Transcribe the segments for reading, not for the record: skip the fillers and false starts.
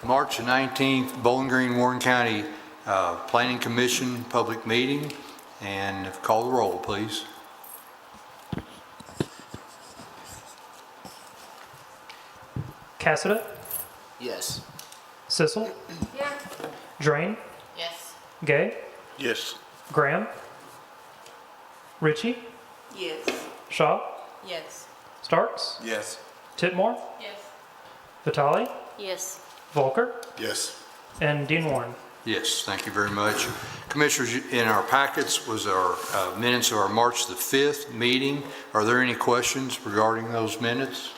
March the 19th, Bowling Green, Warren County Planning Commission public meeting, and call the roll, please. Cassida, Yes. Sissel, Yeah. Drain, Yes. Gay, Yes. Graham, Ritchie, Yes. Shaw, Yes. Starks, Yes. Titmore, Yes. Vitale, Yes. Volker, Yes. and Dean Warren. Yes, thank you very much. Commissioners, in our packets was our minutes of our March the 5th meeting. Are there any questions regarding those minutes?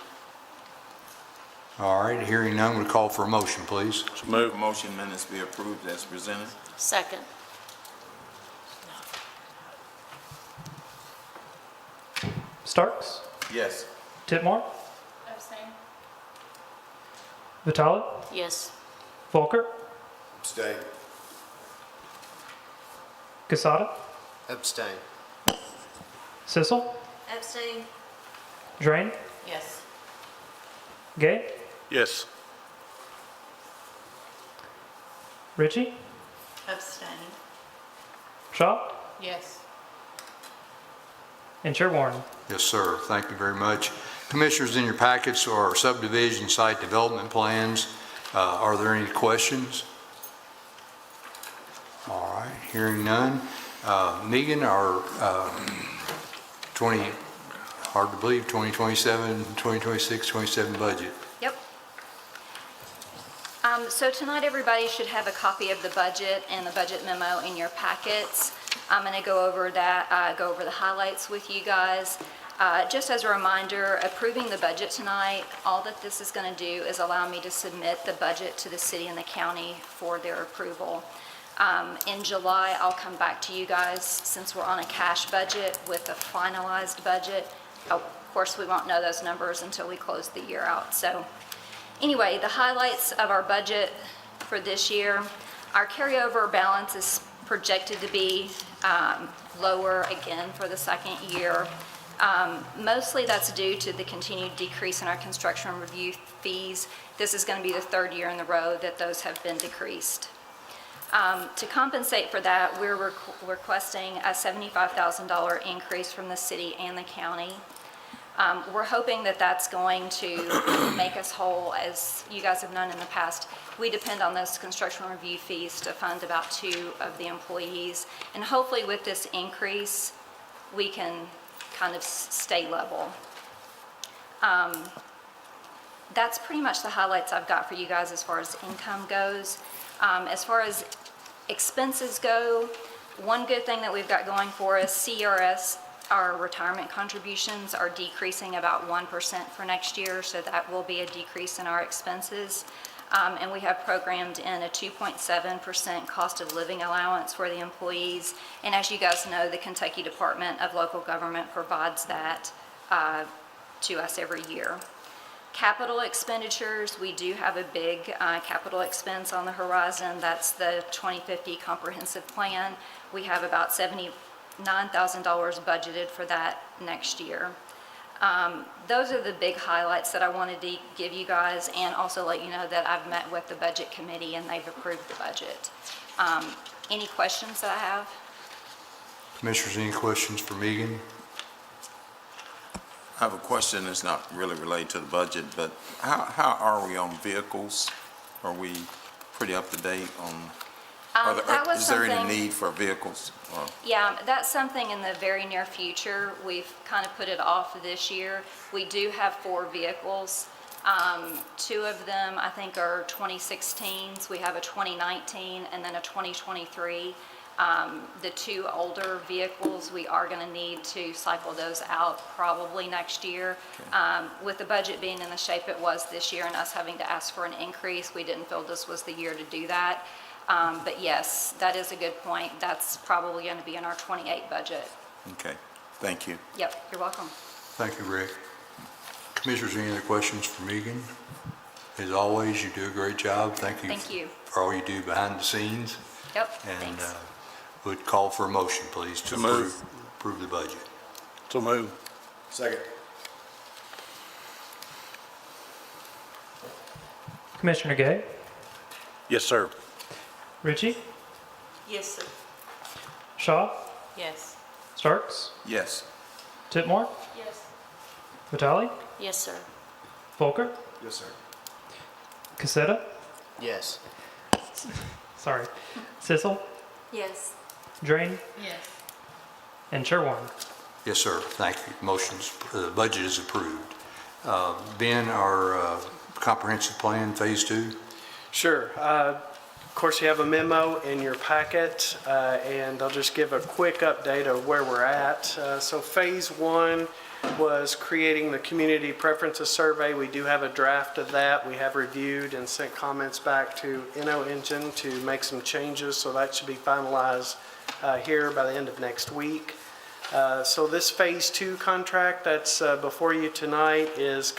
All right, hearing none, we'll call for a motion, please. Move motion minutes be approved as presented. Second. Starks, Yes. Titmore, Abstain. Vitale, Yes. Volker, Abstain. Casada, Abstain. Sissel, Abstain. Drain, Yes. Gay, Yes. Ritchie, Abstain. Shaw, Yes. and Chair Warren. Yes, sir. Thank you very much. Commissioners, in your packets are subdivision site development plans. Are there any questions? All right, hearing none. Megan, our hard to believe, 2027, 2026, 27 budget. Yep. So tonight, everybody should have a copy of the budget and the budget memo in your packets. I'm going to go over that, go over the highlights with you guys. Just as a reminder, approving the budget tonight, all that this is going to do is allow me to submit the budget to the city and the county for their approval. In July, I'll come back to you guys, since we're on a cash budget, with a finalized budget. Of course, we won't know those numbers until we close the year out. So anyway, the highlights of our budget for this year, our carryover balance is projected to be lower again for the second year. Mostly that's due to the continued decrease in our construction review fees. This is going to be the third year in a row that those have been decreased. To compensate for that, we're requesting a $75,000 increase from the city and the county. We're hoping that that's going to make us whole. As you guys have known in the past, we depend on those construction review fees to fund about 2 of the employees. And hopefully with this increase, we can kind of stay level. That's pretty much the highlights I've got for you guys as far as income goes. As far as expenses go, one good thing that we've got going for us, CRS, our retirement contributions are decreasing about 1% for next year, so that will be a decrease in our expenses. And we have programmed in a 2.7% cost of living allowance for the employees. And as you guys know, the Kentucky Department of Local Government provides that to us every year. Capital expenditures, we do have a big capital expense on the horizon. That's the 2050 comprehensive plan. We have about $79,000 budgeted for that next year. Those are the big highlights that I wanted to give you guys, and also let you know that I've met with the budget committee and they've approved the budget. Any questions that I have? Commissioners, any questions for Megan? I have a question that's not really related to the budget, but how are we on vehicles? Are we pretty up to date on, That was is there any something- need for vehicles? Or- Yeah, that's something in the very near future. We've kind of put it off this year. We do have 4 vehicles. 2 of them, I think, are 2016s. We have a 2019 and then a 2023. The 2 older vehicles, we are going to need to cycle those out probably next year. With the budget being in the shape it was this year and us having to ask for an increase, we didn't feel this was the year to do that. But yes, that is a good point. That's probably going to be in our 28 budget. Okay, thank you. Yep, you're welcome. Thank you, Rick. Commissioners, any other questions for Megan? As always, you do a great job. Thank you. Thank you. For all you do behind the scenes. Yep, And thanks. would call for a motion, please, to So move. approve the budget. So move. Second. Commissioner Gay, Yes, sir. Ritchie, Yes, sir. Shaw, Yes. Starks, Yes. Titmore, Yes. Vitale, Yes, sir. Folker, Yes, sir. Casetta, Yes. sorry, Sissel, Yes. Drain, Yes. and Chair Warren. Yes, sir. Thank you. The budget is approved. Ben, our comprehensive plan, Phase 2? Sure. Of course, you have a memo in your packet, and I'll just give a quick update of where we're at. So Phase 1 was creating the community preferences survey. We do have a draft of that. We have reviewed and sent comments back to InnoEngine to make some changes, so that should be finalized here by the end of next week. So this Phase 2 contract that's before you tonight is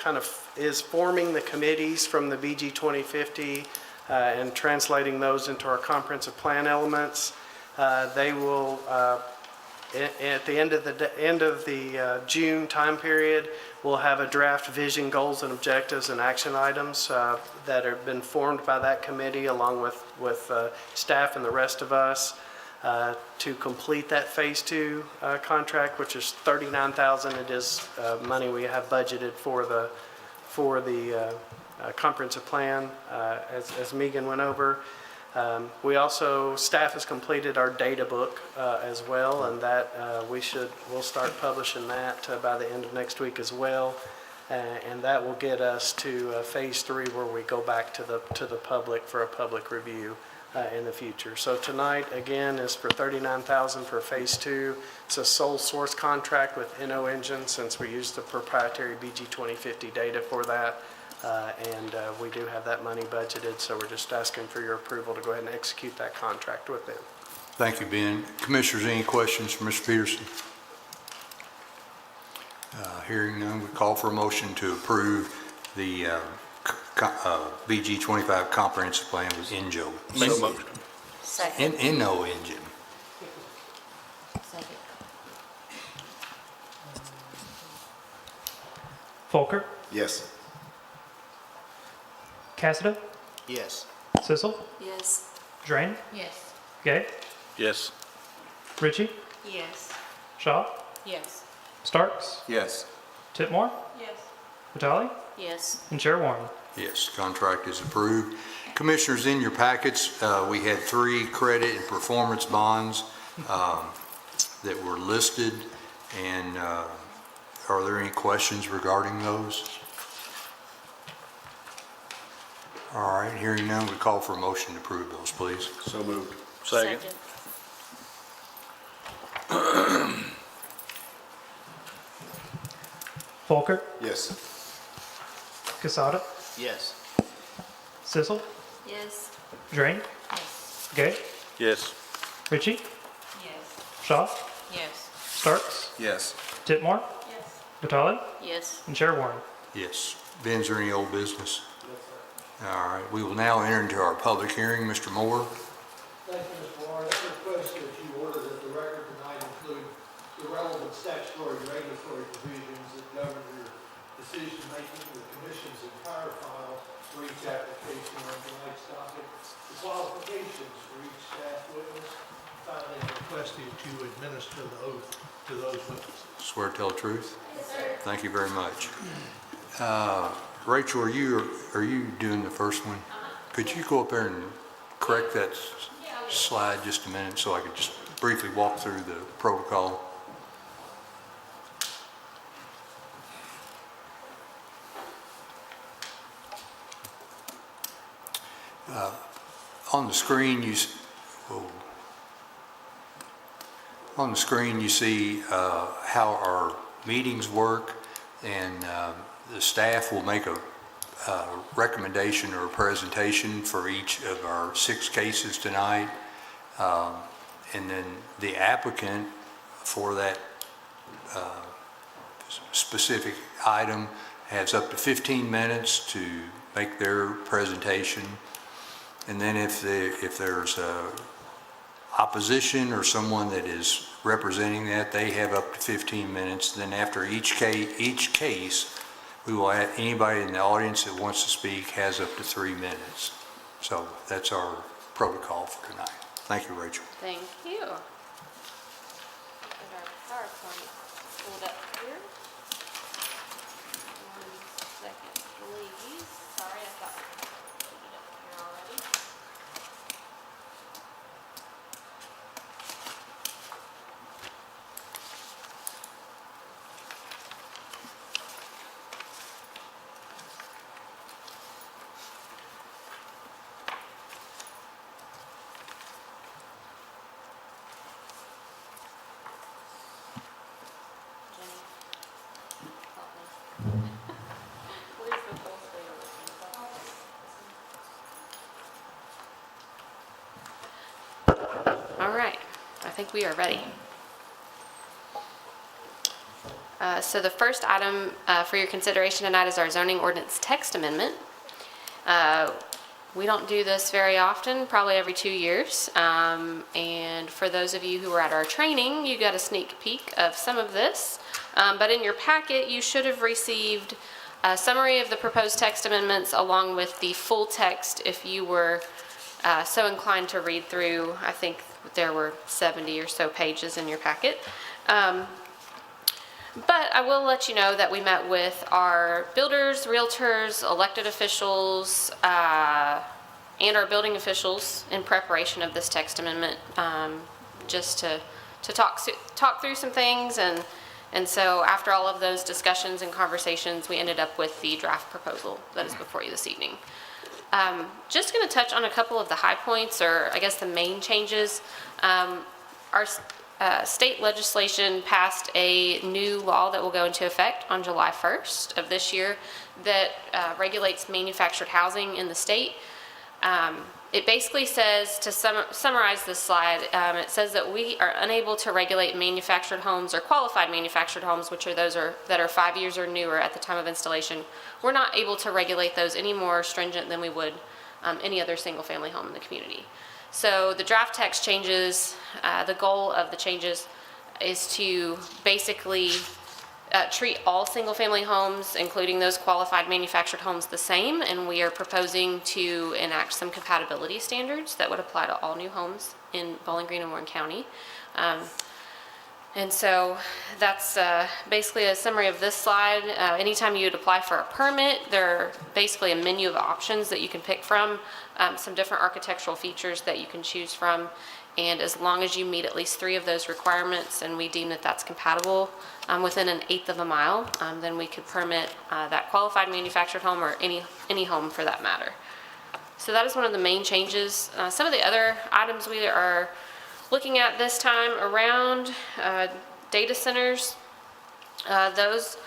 forming the committees from the BG 2050 and translating those into our comprehensive plan elements. They will, at the end of the June time period, we'll have a draft vision, goals, and objectives and action items that have been formed by that committee along with staff and the rest of us. To complete that Phase 2 contract, which is $39,000. It is money we have budgeted for the comprehensive plan, as Megan went over. We also, staff has completed our data book as well, and that we'll start publishing that by the end of next week as well. And that will get us to Phase 3, where we go back to the public for a public review in the future. So tonight, again, is for $39,000 for Phase 2. It's a sole source contract with InnoEngine, since we use the proprietary BG 2050 data for that. And we do have that money budgeted, so we're just asking for your approval to go ahead and execute that contract with them. Thank you, Ben. Commissioners, any questions for Mr. Peterson? Hearing none, we call for a motion to approve the BG 25 comprehensive plan with InJo. Make a motion. Second. InnoEngine. Second. Folker, Yes. Cassida, Yes. Sissel, Yes. Drain, Yes. Gay, Yes. Ritchie, Yes. Shaw, Yes. Starks, Yes. Titmore, Yes. Vitale, Yes. and Chair Warren. Yes, contract is approved. Commissioners, in your packets, we had 3 credit and performance bonds that were listed, and are there any questions regarding those? All right, hearing none, we call for a motion to approve those, please. So moved. Second. Folker, Yes. Casada, Yes. Sissel, Yes. Drain, Yes. Gay, Yes. Ritchie, Yes. Shaw, Yes. Starks, Yes. Titmore, Yes. Vitale, Yes. and Chair Warren. Yes. Ben, is there any old business? All right, we will now enter into our public hearing. Mr. Moore? Thank you, Mr. Warren. I request that you order that the record tonight include the relevant statutory and regulatory provisions that govern your decision-making, the commission's entire file for each application on tonight's docket, the qualifications for each staff witness. Finally, I request that you administer the oath to those witnesses. Swear to tell the truth? Yes, sir. Thank you very much. Rachel, are you doing the first one? Could you go up there and correct that slide just a minute so I could just briefly walk through the protocol? On the screen, you see how our meetings work, and the staff will make a recommendation or a presentation for each of our 6 cases tonight. And then the applicant for that specific item has up to 15 minutes to make their presentation. And then if there's opposition or someone that is representing that, they have up to 15 minutes. Then after each case, we will add anybody in the audience that wants to speak has up to 3 minutes. So that's our protocol for tonight. Thank you, Rachel. Thank you. Get our PowerPoint pulled up here. 1 second, please. Sorry, I thought I put it up here already. Jenny, help me. Where's the full screen of this? All right, I think we are ready. So the first item for your consideration tonight is our zoning ordinance text amendment. We don't do this very often, probably every 2 years. And for those of you who were at our training, you got a sneak peek of some of this. But in your packet, you should have received a summary of the proposed text amendments along with the full text if you were so inclined to read through. I think there were 70 or so pages in your packet. But I will let you know that we met with our builders, realtors, elected officials, and our building officials in preparation of this text amendment, just to talk through some things. And so after all of those discussions and conversations, we ended up with the draft proposal that is before you this evening. Just going to touch on a couple of the high points, or I guess the main changes. Our state legislation passed a new law that will go into effect on July 1st of this year that regulates manufactured housing in the state. It basically says, to summarize this slide, it says that we are unable to regulate manufactured homes or qualified manufactured homes, which are those that are 5 years or newer at the time of installation. We're not able to regulate those any more stringent than we would any other single-family home in the community. So the draft text changes, the goal of the changes is to basically treat all single-family homes, including those qualified manufactured homes, the same, and we are proposing to enact some compatibility standards that would apply to all new homes in Bowling Green and Warren County. And so that's basically a summary of this slide. Anytime you would apply for a permit, there are basically a menu of options that you can pick from, some different architectural features that you can choose from. And as long as you meet at least 3 of those requirements, and we deem that that's compatible within 1/8 of a mile, then we could permit that qualified manufactured home, or any home for that matter. So that is one of the main changes. Some of the other items we are looking at this time around data centers, those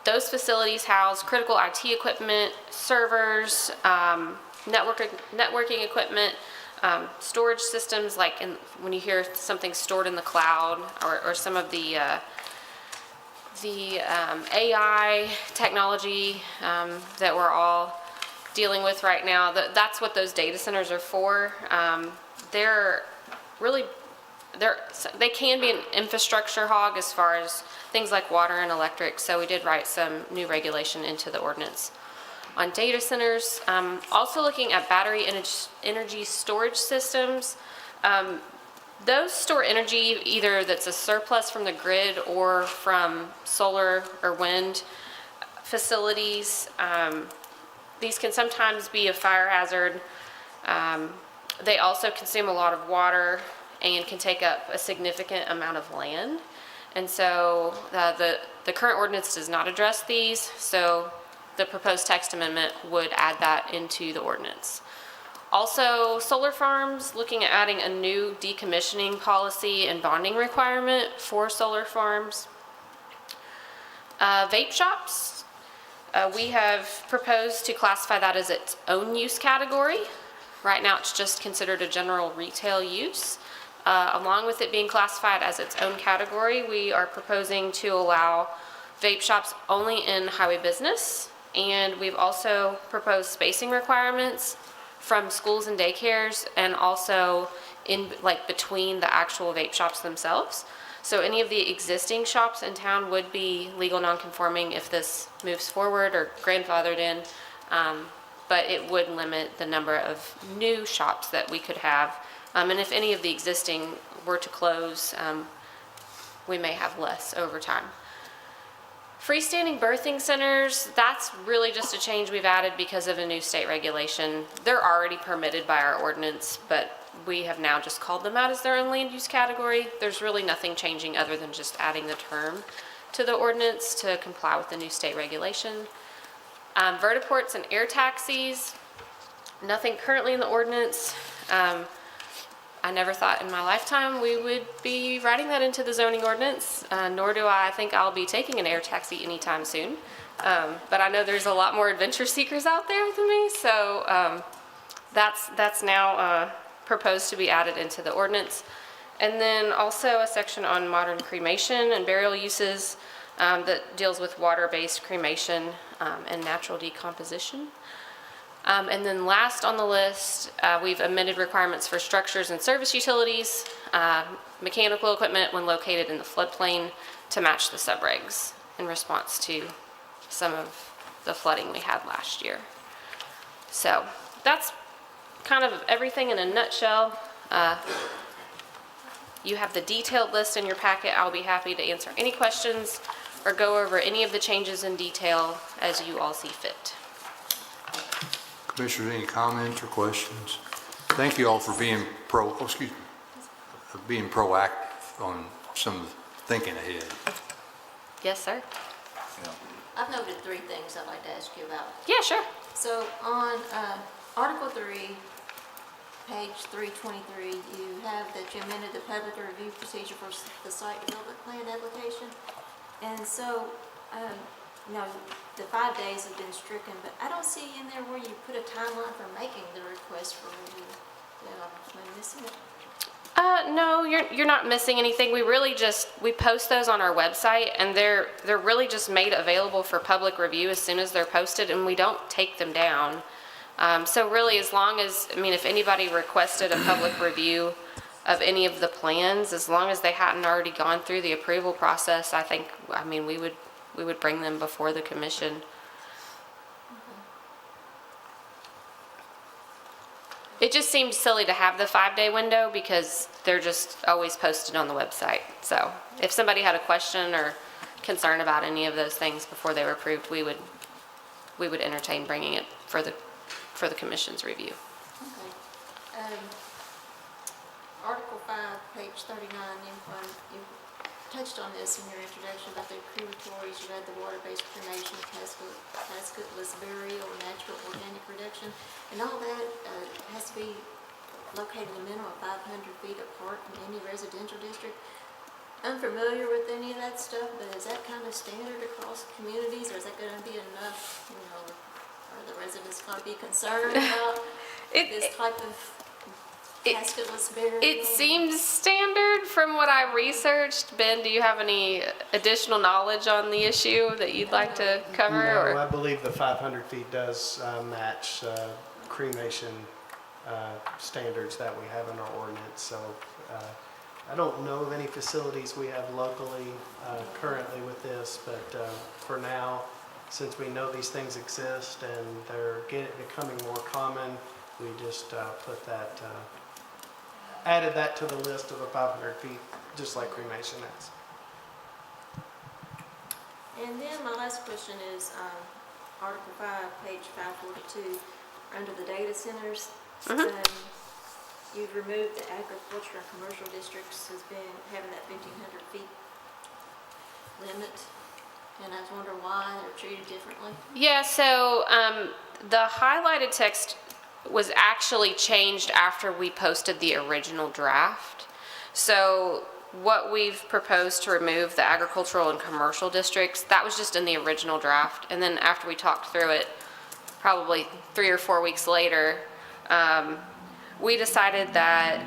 facilities house critical IT equipment, servers, networking equipment, storage systems, like when you hear something stored in the cloud, or some of the AI technology that we're all dealing with right now. That's what those data centers are for. They can be an infrastructure hog as far as things like water and electric, so we did write some new regulation into the ordinance on data centers. Also looking at battery energy storage systems. Those store energy either that's a surplus from the grid or from solar or wind facilities. These can sometimes be a fire hazard. They also consume a lot of water and can take up a significant amount of land. And so the current ordinance does not address these, so the proposed text amendment would add that into the ordinance. Also, solar farms, looking at adding a new decommissioning policy and bonding requirement for solar farms. Vape shops, we have proposed to classify that as its own use category. Right now, it's just considered a general retail use. Along with it being classified as its own category, we are proposing to allow vape shops only in highway business. And we've also proposed spacing requirements from schools and daycares, and also between the actual vape shops themselves. So any of the existing shops in town would be legal non-conforming if this moves forward or grandfathered in. but it would limit the number of new shops that we could have. And if any of the existing were to close, we may have less over time. Freestanding birthing centers, that's really just a change we've added because of a new state regulation. They're already permitted by our ordinance, but we have now just called them out as their own land use category. There's really nothing changing other than just adding the term to the ordinance to comply with the new state regulation. Vertiports and air taxis, nothing currently in the ordinance. I never thought in my lifetime we would be writing that into the zoning ordinance, nor do I think I'll be taking an air taxi anytime soon. But I know there's a lot more adventure seekers out there than me, so that's now proposed to be added into the ordinance. And then also a section on modern cremation and burial uses that deals with water-based cremation and natural decomposition. And then last on the list, we've amended requirements for structures and service utilities, mechanical equipment when located in the floodplain to match the subregs in response to some of the flooding we had last year. So that's kind of everything in a nutshell. You have the detailed list in your packet. I'll be happy to answer any questions or go over any of the changes in detail as you all see fit. Commissioners, any comments or questions? Thank you all for being proactive on some of the thinking ahead. Yes, sir. I've noted 3 things I'd like to ask you about. Yeah, sure. So on Article 3, page 323, you have that you amended the public review procedure for the site development plan application. And so, the 5 days have been stricken, but I don't see in there where you put a timeline for making the request for review. Am I missing it? No, you're not missing anything. We post those on our website, and they're really just made available for public review as soon as they're posted, and we don't take them down. So really, as long as, if anybody requested a public review of any of the plans, as long as they hadn't already gone through the approval process, we would bring them before the commission. It just seemed silly to have the 5-day window because they're just always posted on the website. So if somebody had a question or concern about any of those things before they were approved, we would entertain bringing it for the commission's review. Okay. Article 5, page 39, you touched on this in your introduction about the crematories. You had the water-based cremation, casketless burial, natural organic reduction, and all that has to be located a minimum of 500 feet apart from any residential district. I'm familiar with any of that stuff, but is that kind of standard across communities, or is that going to be enough? Are the residents going to be concerned about this type of casketless burial? It seems standard from what I researched. Ben, do you have any additional knowledge on the issue that you'd like to cover? No, I believe the 500 feet does match cremation standards that we have in our ordinance. So I don't know of any facilities we have locally currently with this, but for now, since we know these things exist and they're becoming more common, we just put that, added that to the list of the 500 feet, just like cremation is. And then my last question is Article 5, page 542, under the data centers. You've removed the agriculture and commercial districts as being having that 1,500 feet limit. And I was wondering why they're treated differently. Yeah, so the highlighted text was actually changed after we posted the original draft. So what we've proposed to remove the agricultural and commercial districts, that was just in the original draft. And then after we talked through it, probably 3 or 4 weeks later, we decided that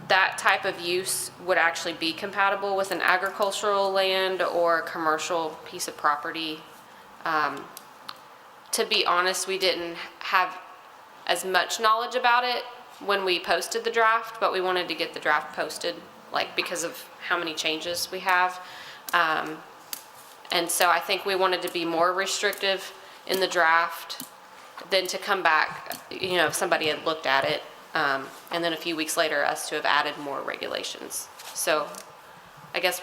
that type of use would actually be compatible with an agricultural land or commercial piece of property. To be honest, we didn't have as much knowledge about it when we posted the draft, but we wanted to get the draft posted, because of how many changes we have. And so I think we wanted to be more restrictive in the draft, then to come back, if somebody had looked at it, and then a few weeks later, us to have added more regulations. So I guess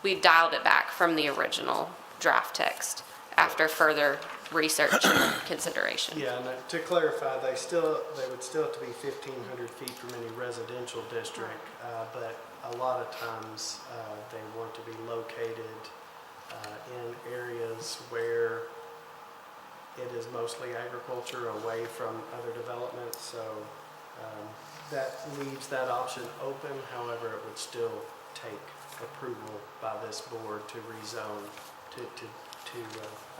we dialed it back from the original draft text after further research and consideration. Yeah, and to clarify, they would still have to be 1,500 feet from any residential district, but a lot of times they want to be located in areas where it is mostly agriculture away from other developments, so that leaves that option open. However, it would still take approval by this board to rezone to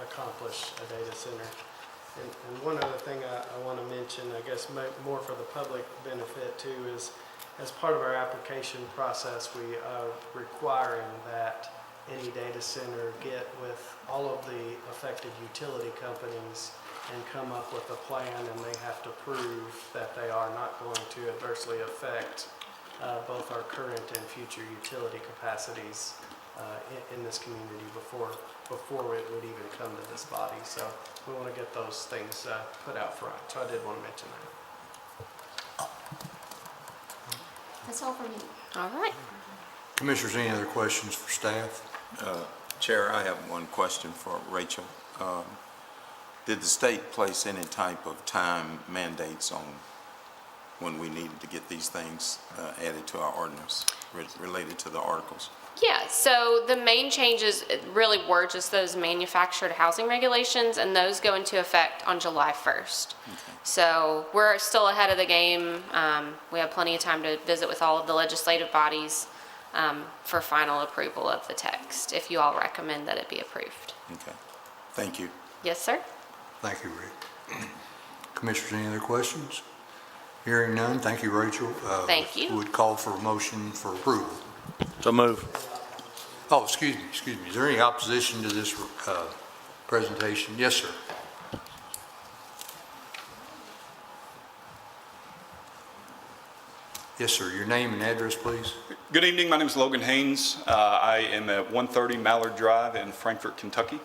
accomplish a data center. And one other thing I want to mention, I guess more for the public benefit too, is as part of our application process, we are requiring that any data center get with all of the affected utility companies and come up with a plan, and they have to prove that they are not going to adversely affect both our current and future utility capacities in this community before it would even come to this body. So we want to get those things put out front. So I did want to mention that. That's all for me. All right. Commissioners, any other questions for staff? Chair, I have one question for Rachel. Did the state place any type of time mandates on when we needed to get these things added to our ordinance related to the articles? Yeah, so the main changes really were just those manufactured housing regulations, and those go into effect on July 1st. So we're still ahead of the game. We have plenty of time to visit with all of the legislative bodies for final approval of the text, if you all recommend that it be approved. Okay, thank you. Yes, sir? Thank you, Rick. Commissioners, any other questions? Hearing none, thank you, Rachel. Thank you. Would call for a motion for approval. So move. Oh, excuse me. Is there any opposition to this presentation? Yes, sir. Yes, sir. Your name and address, please. Good evening. My name is Logan Haynes. I am at 130 Mallard Drive in Frankfort, Kentucky.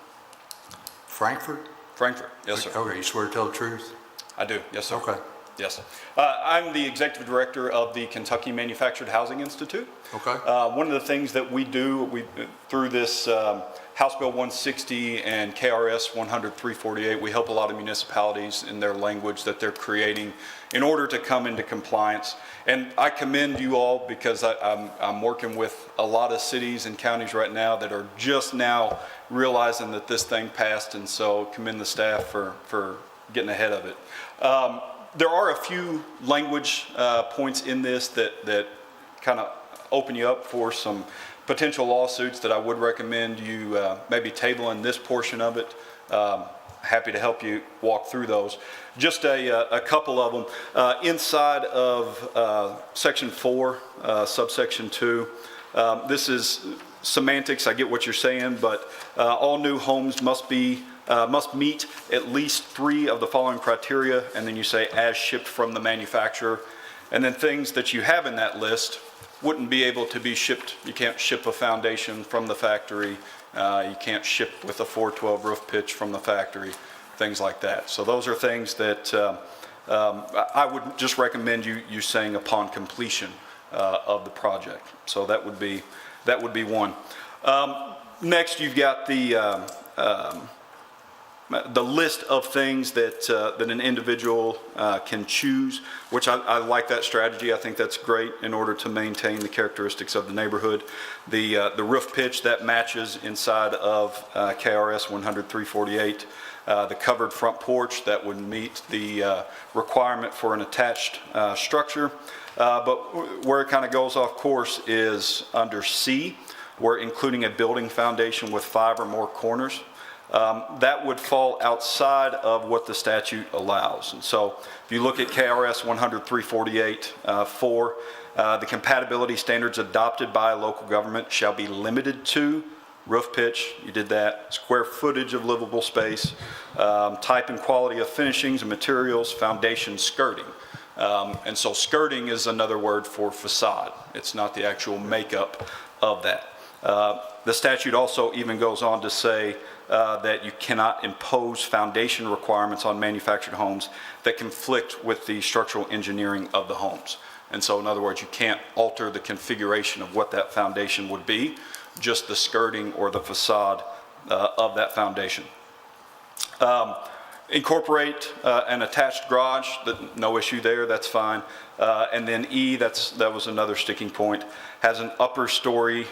Frankfurt? Frankfort, yes, sir. Okay, you swear to tell the truth? I do, yes, sir. Okay. Yes. I'm the executive director of the Kentucky Manufactured Housing Institute. Okay. One of the things that we do, through this House Bill 160 and KRS 100-348, we help a lot of municipalities in their language that they're creating in order to come into compliance. And I commend you all because I'm working with a lot of cities and counties right now that are just now realizing that this thing passed, and so commend the staff for getting ahead of it. There are a few language points in this that kind of open you up for some potential lawsuits that I would recommend you maybe tabling this portion of it. Happy to help you walk through those. Just a couple of them. Inside of Section 4, subsection 2, this is semantics. I get what you're saying, but all new homes must meet at least 3 of the following criteria, and then you say as shipped from the manufacturer. And then things that you have in that list wouldn't be able to be shipped. You can't ship a foundation from the factory. You can't ship with a 412 roof pitch from the factory, things like that. So those are things that I would just recommend you saying upon completion of the project. So that would be one. Next, you've got the list of things that an individual can choose, which I like that strategy. I think that's great in order to maintain the characteristics of the neighborhood. The roof pitch, that matches inside of KRS 100-348. The covered front porch, that would meet the requirement for an attached structure. But where it kind of goes off course is under C, where including a building foundation with 5 or more corners. That would fall outside of what the statute allows. And so if you look at KRS 100-348, 4, the compatibility standards adopted by a local government shall be limited to roof pitch, you did that, square footage of livable space, type and quality of finishings and materials, foundation skirting. And so skirting is another word for facade. It's not the actual makeup of that. The statute also even goes on to say that you cannot impose foundation requirements on manufactured homes that conflict with the structural engineering of the homes. And so in other words, you can't alter the configuration of what that foundation would be, just the skirting or the facade of that foundation. Incorporate an attached garage, no issue there, that's fine. And then E, that was another sticking point, has an upper story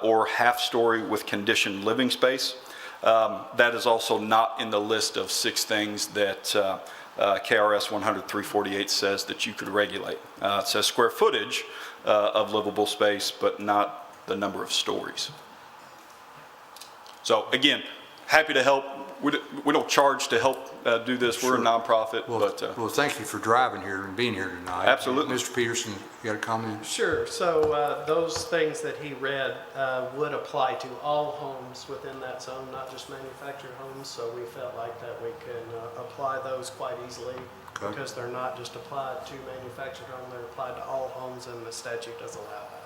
or half story with conditioned living space. That is also not in the list of 6 things that KRS 100-348 says that you could regulate. It says square footage of livable space, but not the number of stories. So again, happy to help. We don't charge to help do this. We're a nonprofit, but. Well, thank you for driving here and being here tonight. Absolutely. Mr. Peterson, you got a comment? Sure. So those things that he read would apply to all homes within that zone, not just manufactured homes. So we felt like that we can apply those quite easily because they're not just applied to manufactured homes, they're applied to all homes, and the statute does allow that.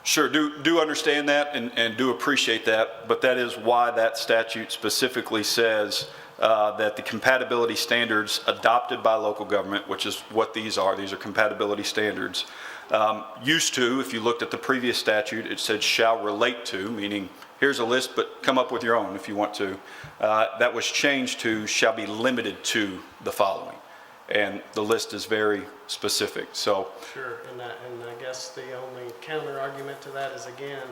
Sure, do understand that and do appreciate that, but that is why that statute specifically says that the compatibility standards adopted by local government, which is what these are compatibility standards, used to, if you looked at the previous statute, it said shall relate to, meaning here's a list, but come up with your own if you want to. That was changed to shall be limited to the following. And the list is very specific, so. Sure, and I guess the only counter argument to that is, again,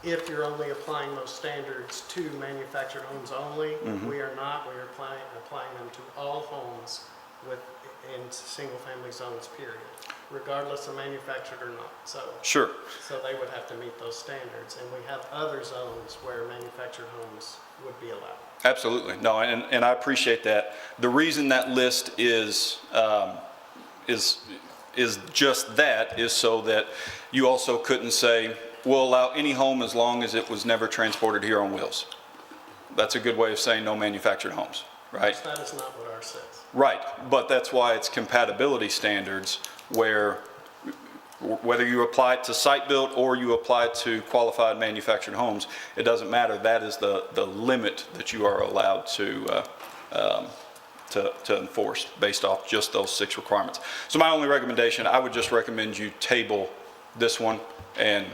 if you're only applying those standards to manufactured homes only, we are not. We are applying them to all homes in single-family zones, period, regardless of manufactured or not. So Sure. So they would have to meet those standards, and we have other zones where manufactured homes would be allowed. Absolutely, no, and I appreciate that. The reason that list is just that is so that you also couldn't say, we'll allow any home as long as it was never transported here on wheels. That's a good way of saying no manufactured homes, right? That is not what ours says. Right, but that's why it's compatibility standards where whether you apply it to site-built or you apply it to qualified manufactured homes, it doesn't matter. That is the limit that you are allowed to enforce based off just those 6 requirements. So my only recommendation, I would just recommend you table this one and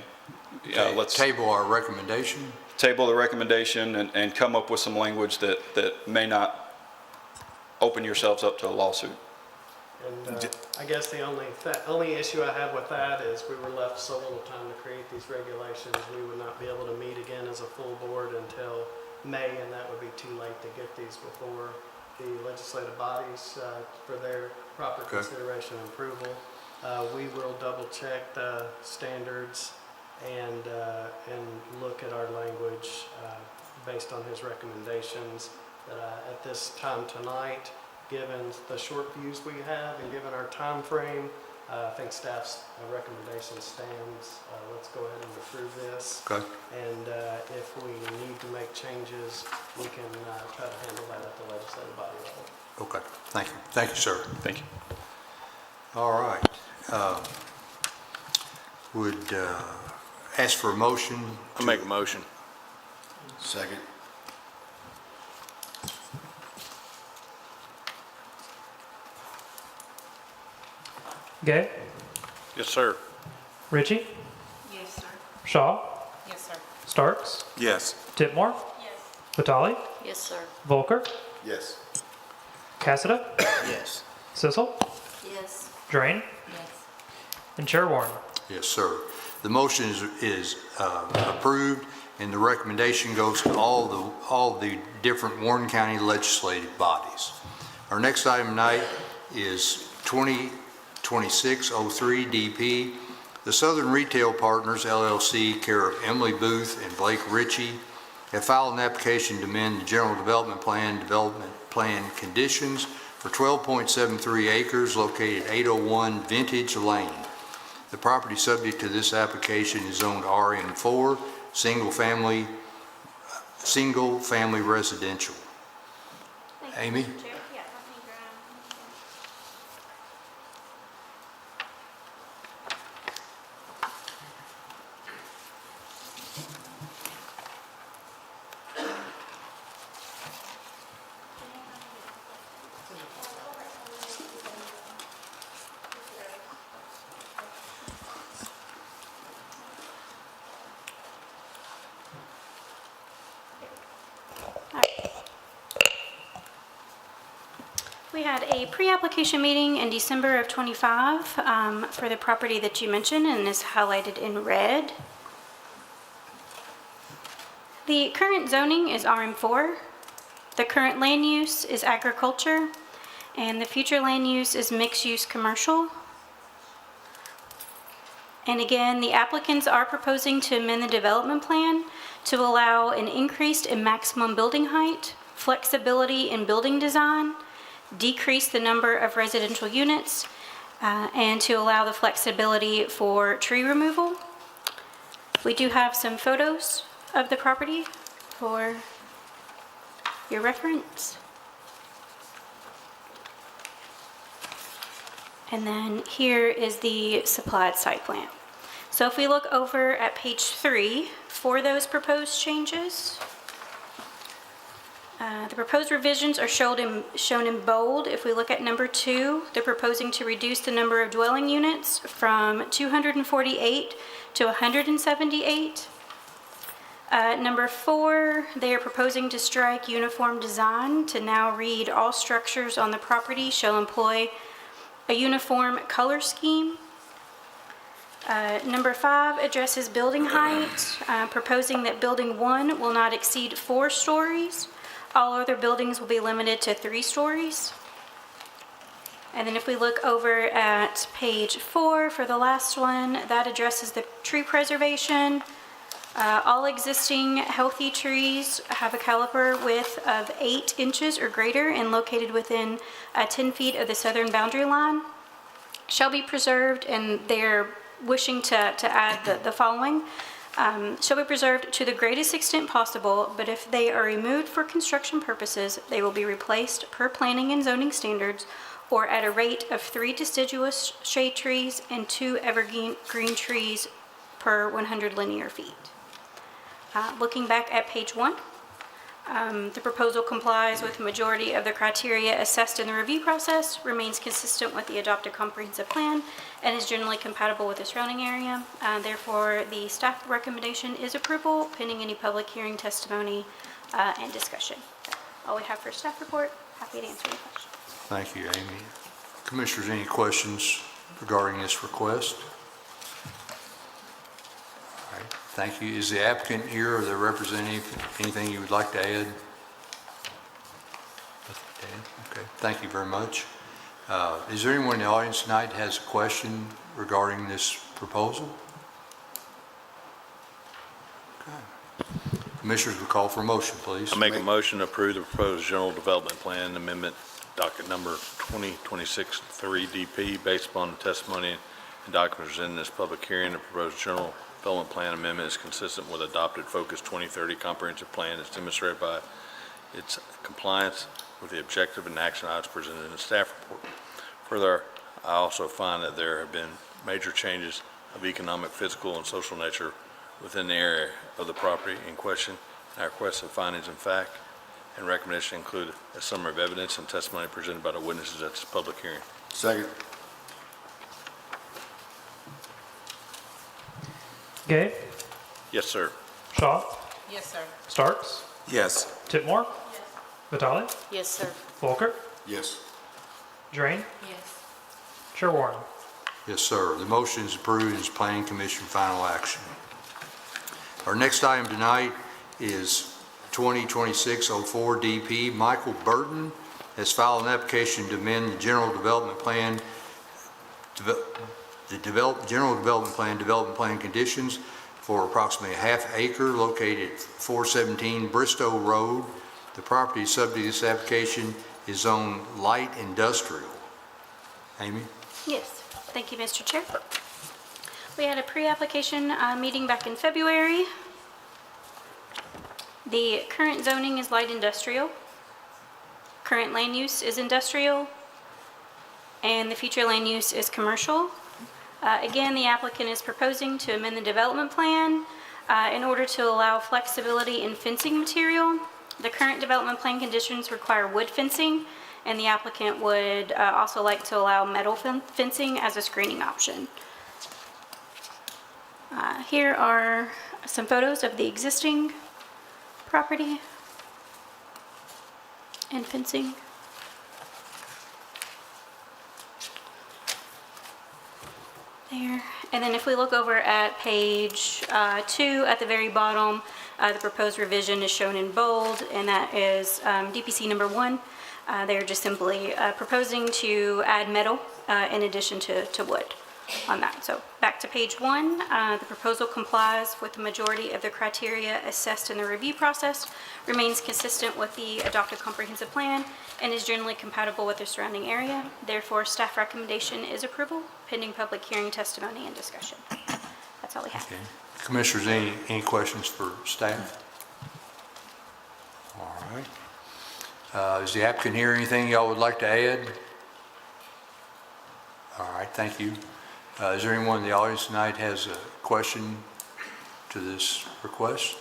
let's Table our recommendation. table the recommendation and come up with some language that may not open yourselves up to a lawsuit. And I guess the only issue I have with that is we were left so little time to create these regulations. We would not be able to meet again as a full board until May, and that would be too late to get these before the legislative bodies for their proper consideration and approval. We will double check the standards and look at our language based on his recommendations. At this time tonight, given the short views we have and given our time frame, I think staff's recommendation stands. Let's go ahead and approve this. Okay. And if we need to make changes, we can try to handle that at the legislative body level. Okay, thank you. Thank you, sir. Thank you. All right. Would ask for a motion. I'll make a motion. Second. Gay, Yes, sir. Ritchie, Yes, sir. Shaw, Yes, sir. Starks, Yes. Titmore, Yes. Vitale, Yes, sir. Volker, Yes. Cassida, Yes. Sissel, Yes. Drain, Yes. and Chair Warren. Yes, sir. The motion is approved, and the recommendation goes to all the different Warren County legislative bodies. Our next item tonight is 2026-03 DP. The Southern Retail Partners LLC, care of Emily Booth and Blake Ritchie, have filed an application to amend the General Development Plan conditions for 12.73 acres located at 801 Vintage Lane. The property subject to this application is zoned RN4, single family residential. Amy? We had a pre-application meeting in December of '25 for the property that you mentioned and is highlighted in red. The current zoning is RM4. The current land use is agriculture, and the future land use is mixed-use commercial. And again, the applicants are proposing to amend the development plan to allow an increase in maximum building height, flexibility in building design, decrease the number of residential units, and to allow the flexibility for tree removal. We do have some photos of the property for your reference. And then here is the supplied site plan. So if we look over at page 3 for those proposed changes, the proposed revisions are shown in bold. If we look at number 2, they're proposing to reduce the number of dwelling units from 248 to 178. Number 4, they are proposing to strike uniform design to now read all structures on the property shall employ a uniform color scheme. Number 5 addresses building height, proposing that building 1 will not exceed 4 stories. All other buildings will be limited to 3 stories. And then if we look over at page 4 for the last one, that addresses the tree preservation. All existing healthy trees have a caliper width of 8 inches or greater and located within 10 feet of the southern boundary line shall be preserved, and they're wishing to add the following. Shall be preserved to the greatest extent possible, but if they are removed for construction purposes, they will be replaced per planning and zoning standards or at a rate of 3 deciduous shade trees and 2 evergreen trees per 100 linear feet. Looking back at page 1, the proposal complies with the majority of the criteria assessed in the review process, remains consistent with the adopted comprehensive plan, and is generally compatible with the surrounding area. Therefore, the staff recommendation is approval pending any public hearing, testimony, and discussion. All we have for staff report. Happy to answer any questions. Thank you, Amy. Commissioners, any questions regarding this request? All right, thank you. Is the applicant here or the representative? Anything you would like to add? Okay, thank you very much. Is there anyone in the audience tonight that has a question regarding this proposal? Okay. Commissioners, we call for a motion, please. I make a motion to approve the proposed general development plan amendment, docket number 2026-3DP, based upon the testimony and documents in this public hearing. The proposed general development plan amendment is consistent with adopted Focus 2030 comprehensive plan as demonstrated by its compliance with the objective and action items presented in the staff report. Further, I also find that there have been major changes of economic, physical, and social nature within the area of the property in question. I request the findings and fact and recommendation include a summary of evidence and testimony presented by the witnesses at this public hearing. Second. Gay, Yes, sir. Shaw, Yes, sir. Starks, Yes. Titmore, Vitale, Yes, sir. Volker, Yes. Drain, Yes. Chair Warren. Yes, sir. The motion is approved and is Planning Commission final action. Our next item tonight is 2026-04 DP. Michael Burton has filed an application to amend the general development plan, general development plan conditions for approximately a half acre located at 417 Bristow Road. The property subject to this application is zoned light industrial. Amy? Yes, thank you, Mr. Chair. We had a pre-application meeting back in February. The current zoning is light industrial. Current land use is industrial. And the future land use is commercial. Again, the applicant is proposing to amend the development plan in order to allow flexibility in fencing material. The current development plan conditions require wood fencing, and the applicant would also like to allow metal fencing as a screening option. Here are some photos of the existing property and fencing. there. And then if we look over at page 2, at the very bottom, the proposed revision is shown in bold, and that is DPC number 1. They're just simply proposing to add metal in addition to wood on that. So back to page 1, the proposal complies with the majority of the criteria assessed in the review process, remains consistent with the adopted comprehensive plan, and is generally compatible with the surrounding area. Therefore, staff recommendation is approval, pending public hearing, testimony, and discussion. That's all we have. Okay. Commissioners, any questions for staff? All right. Is the applicant here, anything y'all would like to add? All right, thank you. Is there anyone in the audience tonight has a question to this request?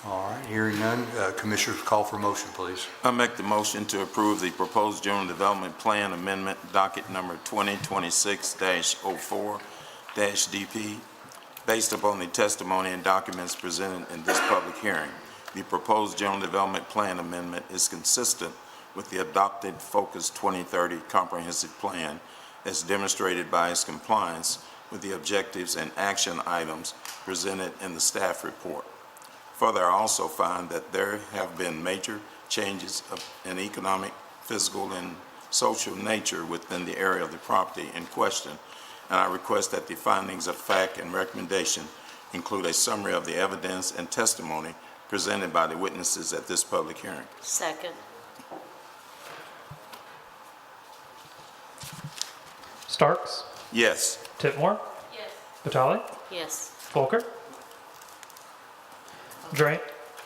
All right, hearing none, Commissioners, call for motion, please. I make the motion to approve the proposed general development plan amendment docket number 2026-04-DP based upon the testimony and documents presented in this public hearing. The proposed general development plan amendment is consistent with the adopted Focus 2030 comprehensive plan as demonstrated by its compliance with the objectives and action items presented in the staff report. Further, I also find that there have been major changes in economic, physical, and social nature within the area of the property in question, and I request that the findings of fact and recommendation include a summary of the evidence and testimony presented by the witnesses at this public hearing. Second. Starks, Yes. Titmore, Yes. Vitale, Yes. Folker, Drain,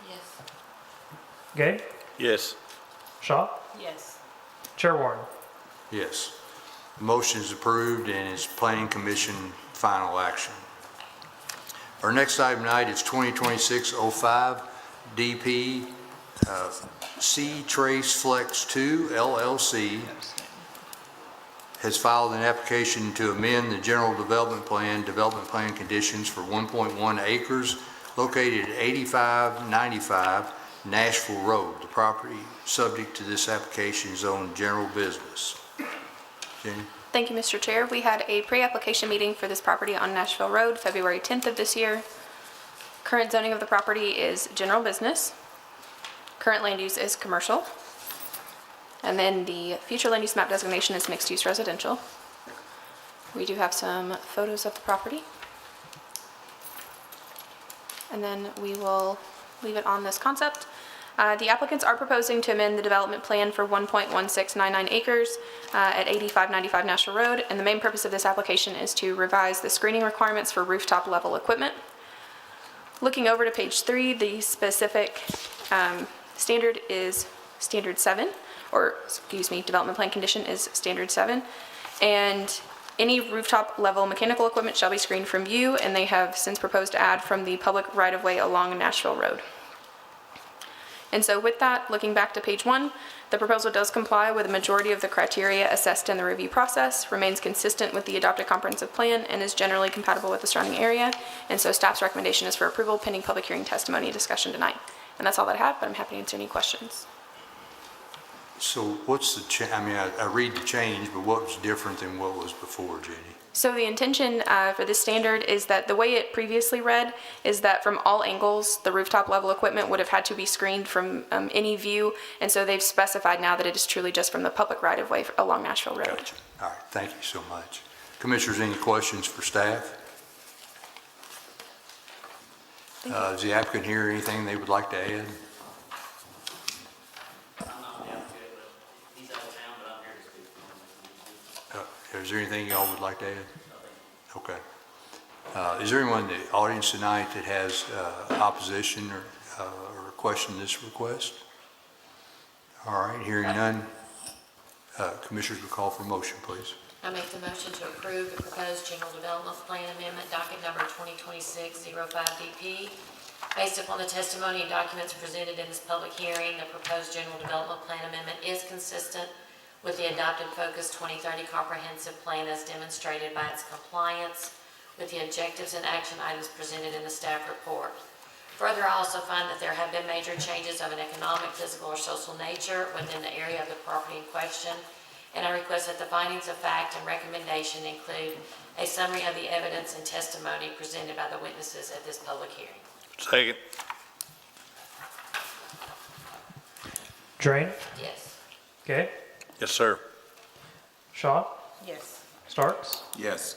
Yes. Gabe, Yes. Shaw, Yes. Chair Warren. Yes. The motion is approved and is Planning Commission final action. Our next item tonight is 2026-05 DP C-Trace Flex 2 LLC has filed an application to amend the general development plan conditions for 1.1 acres located at 8595 Nashville Road. The property subject to this application is owned general business. Jenny? Thank you, Mr. Chair. We had a pre-application meeting for this property on Nashville Road, February 10th of this year. Current zoning of the property is general business. Current land use is commercial. And then the future land use map designation is mixed use residential. We do have some photos of the property. And then we will leave it on this concept. The applicants are proposing to amend the development plan for 1.1699 acres at 8595 Nashville Road, and the main purpose of this application is to revise the screening requirements for rooftop level equipment. Looking over to page 3, the specific standard is standard 7, or excuse me, development plan condition is standard 7, and any rooftop level mechanical equipment shall be screened from view, and they have since proposed to add from the public right-of-way along Nashville Road. And so with that, looking back to page 1, the proposal does comply with a majority of the criteria assessed in the review process, remains consistent with the adopted comprehensive plan, and is generally compatible with the surrounding area. And so staff's recommendation is for approval pending public hearing, testimony, and discussion tonight. And that's all that I have, but I'm happy to answer any questions. So what's the I mean, I read the change, but what was different than what was before, Jenny? So the intention for this standard is that the way it previously read is that from all angles, the rooftop level equipment would have had to be screened from any view. And so they've specified now that it is truly just from the public right-of-way along Nashville Road. Gotcha. All right, thank you so much. Commissioners, any questions for staff? Is the applicant here anything they would like to add? Is there anything y'all would like to add? Okay. Is there anyone in the audience tonight that has opposition or question this request? All right, hearing none, Commissioners will call for motion, please. I make the motion to approve the proposed general development plan amendment docket number 2026-05DP. Based upon the testimony and documents presented in this public hearing, the proposed general development plan amendment is consistent with the adopted Focus 2030 comprehensive plan as demonstrated by its compliance with the objectives and action items presented in the staff report. Further, I also find that there have been major changes of an economic, physical, or social nature within the area of the property in question, and I request that the findings of fact and recommendation include a summary of the evidence and testimony presented by the witnesses at this public hearing. Second. Drain, Yes. Gay, Yes, sir. Shaw, Yes. Starks, Yes.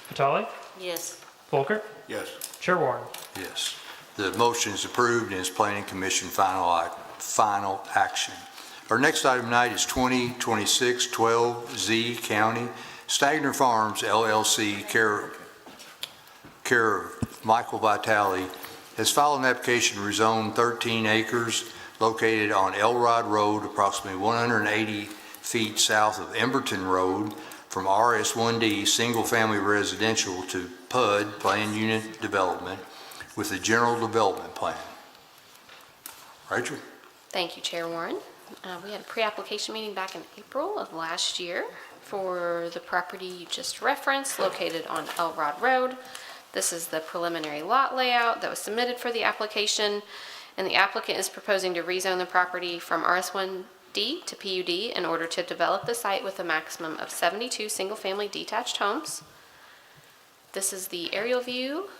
Vitale, Yes. Folker, Yes. Chair Warren. Yes. The motion is approved and is Planning Commission final action. Our next item tonight is 2026-12Z County Stagner Farms LLC, care of Michael Vitale, has filed an application to rezone 13 acres located on Elrod Road, approximately 180 feet south of Emberton Road, from RS1D Single Family Residential to PUD, Planned Unit Development, with a general development plan. Rachel? Thank you, Chair Warren. We had a pre-application meeting back in April of last year for the property you just referenced, located on Elrod Road. This is the preliminary lot layout that was submitted for the application, and the applicant is proposing to rezone the property from RS1D to PUD in order to develop the site with a maximum of 72 single-family detached homes. This is the aerial view,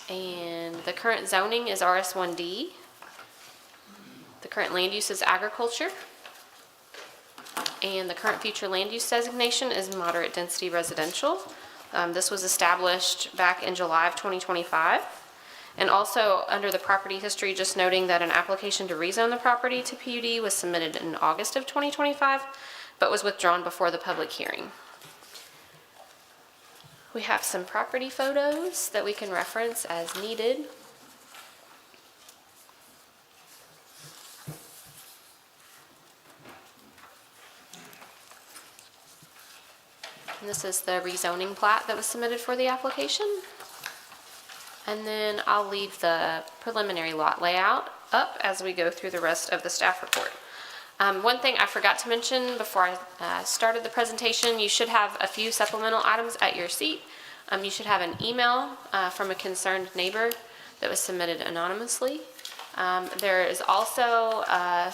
and the current zoning is RS1D. The current land use is agriculture, and the current future land use designation is moderate density residential. This was established back in July of 2025. And also under the property history, just noting that an application to rezone the property to PUD was submitted in August of 2025, but was withdrawn before the public hearing. We have some property photos that we can reference as needed. And this is the rezoning plat that was submitted for the application. And then I'll leave the preliminary lot layout up as we go through the rest of the staff report. One thing I forgot to mention before I started the presentation, you should have a few supplemental items at your seat. You should have an email from a concerned neighbor that was submitted anonymously. There is also a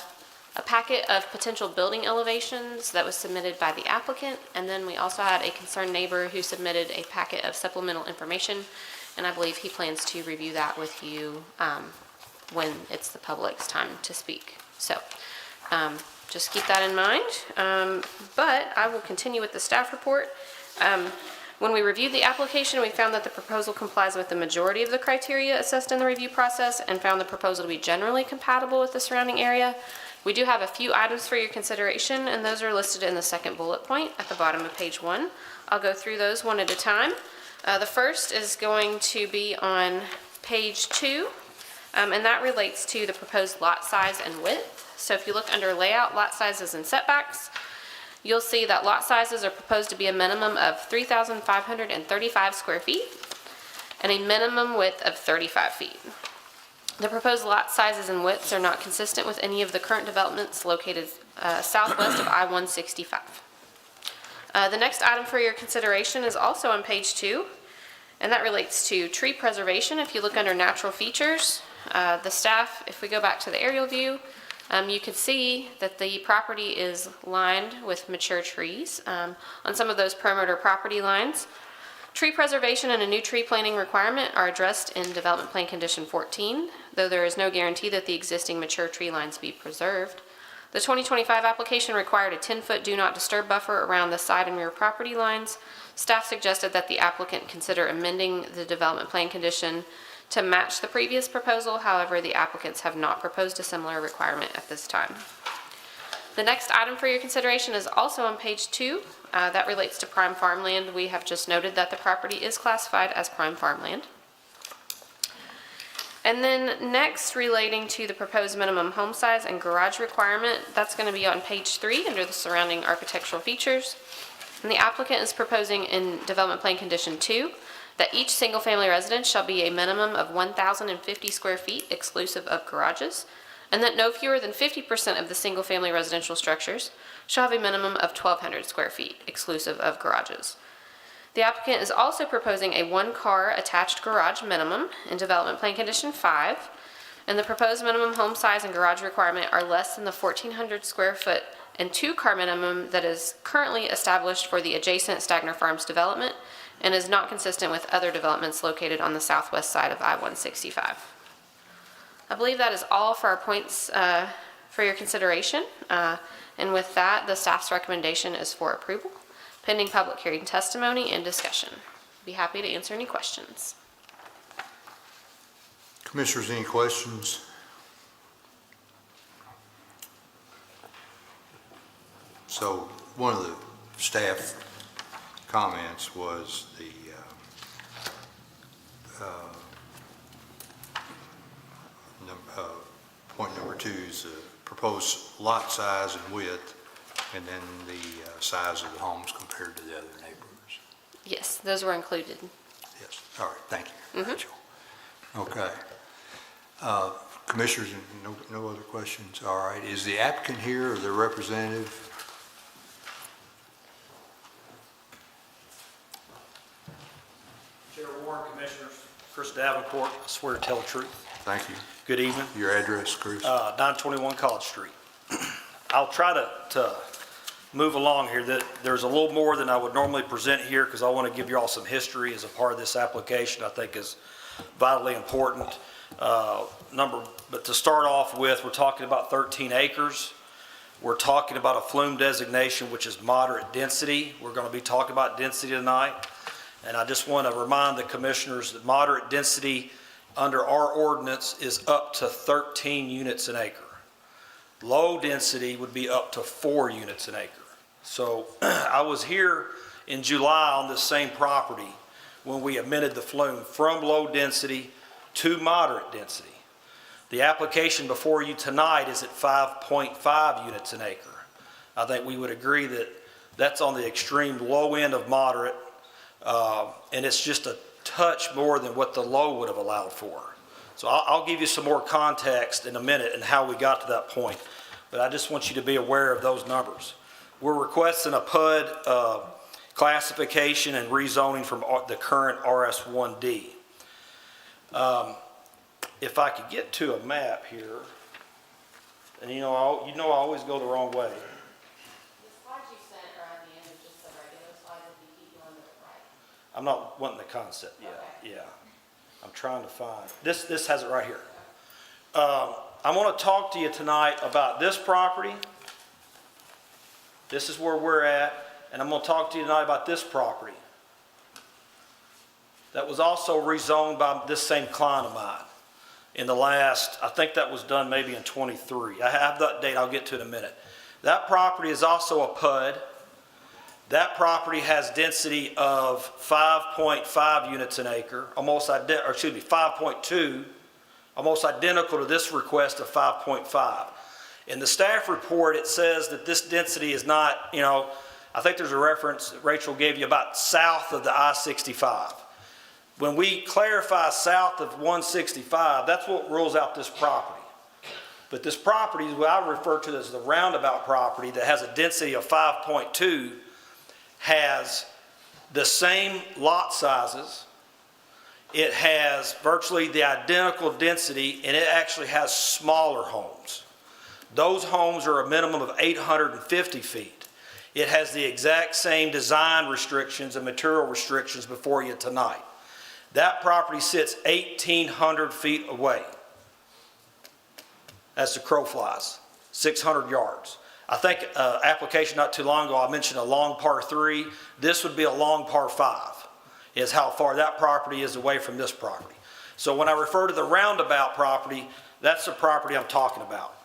packet of potential building elevations that was submitted by the applicant, and then we also had a concerned neighbor who submitted a packet of supplemental information, and I believe he plans to review that with you when it's the public's time to speak. So just keep that in mind. But I will continue with the staff report. When we reviewed the application, we found that the proposal complies with the majority of the criteria assessed in the review process and found the proposal to be generally compatible with the surrounding area. We do have a few items for your consideration, and those are listed in the second bullet point at the bottom of page 1. I'll go through those one at a time. The first is going to be on page 2, and that relates to the proposed lot size and width. So if you look under layout, lot sizes and setbacks, you'll see that lot sizes are proposed to be a minimum of 3,535 square feet and a minimum width of 35 feet. The proposed lot sizes and widths are not consistent with any of the current developments located southwest of I-165. The next item for your consideration is also on page 2, and that relates to tree preservation. If you look under natural features, the staff, if we go back to the aerial view, you can see that the property is lined with mature trees on some of those perimeter property lines. Tree preservation and a new tree planting requirement are addressed in Development Plan Condition 14, though there is no guarantee that the existing mature tree lines be preserved. The 2025 application required a 10-foot do not disturb buffer around the side and rear property lines. Staff suggested that the applicant consider amending the Development Plan Condition to match the previous proposal. However, the applicants have not proposed a similar requirement at this time. The next item for your consideration is also on page 2. That relates to prime farmland. We have just noted that the property is classified as prime farmland. And then next, relating to the proposed minimum home size and garage requirement, that's going to be on page 3 under the surrounding architectural features. And the applicant is proposing in Development Plan Condition 2 that each single-family residence shall be a minimum of 1,050 square feet exclusive of garages, and that no fewer than 50% of the single-family residential structures shall have a minimum of 1,200 square feet exclusive of garages. The applicant is also proposing a one-car attached garage minimum in Development Plan Condition 5, and the proposed minimum home size and garage requirement are less than the 1,400 square foot and 2-car minimum that is currently established for the adjacent Stagner Farms development and is not consistent with other developments located on the southwest side of I-165. I believe that is all for our points for your consideration. And with that, the staff's recommendation is for approval, pending public hearing testimony and discussion. Be happy to answer any questions. Commissioners, any questions? So one of the staff comments was the point number 2 is proposed lot size and width, and then the size of the homes compared to the other neighborhoods. Yes, those were included. Yes, all right, thank you, Rachel. Okay. Commissioners, no other questions? All right, is the applicant here or their representative? Chair Warren, Commissioners, Chris Davenport, I swear to tell the truth. Thank you. Good evening. Your address, Chris? 921 College Street. I'll try to move along here. There's a little more than I would normally present here because I want to give you all some history as a part of this application I think is vitally important. But to start off with, we're talking about 13 acres. We're talking about a flume designation, which is moderate density. We're going to be talking about density tonight. And I just want to remind the commissioners that moderate density under our ordinance is up to 13 units an acre. Low density would be up to 4 units an acre. So I was here in July on this same property when we amended the flume from low density to moderate density. The application before you tonight is at 5.5 units an acre. I think we would agree that that's on the extreme low end of moderate, and it's just a touch more than what the low would have allowed for. So I'll give you some more context in a minute and how we got to that point, but I just want you to be aware of those numbers. We're requesting a PUD classification and rezoning from the current RS1D. If I could get to a map here, and you know I always go the wrong way. The slides you sent are at the end of just the regular slides if you keep going to the right. I'm not wanting the concept yet. Okay. Yeah. I'm trying to find, this has it right here. I want to talk to you tonight about this property. This is where we're at, and I'm going to talk to you tonight about this property. That was also rezoned by this same client of mine in the last, I think that was done maybe in 23. I have that date, I'll get to it in a minute. That property is also a PUD. That property has density of 5.5 units an acre, 5.2, almost identical to this request of 5.5. In the staff report, it says that this density is not, I think there's a reference that Rachel gave you about south of the I-65. When we clarify south of 165, that's what rules out this property. But this property is what I refer to as the roundabout property that has a density of 5.2, has the same lot sizes. It has virtually the identical density, and it actually has smaller homes. Those homes are a minimum of 850 feet. It has the exact same design restrictions and material restrictions before you tonight. That property sits 1,800 feet away. As the crow flies, 600 yards. I think application not too long ago, I mentioned a long par 3. This would be a long par 5, is how far that property is away from this property. So when I refer to the roundabout property, that's the property I'm talking about.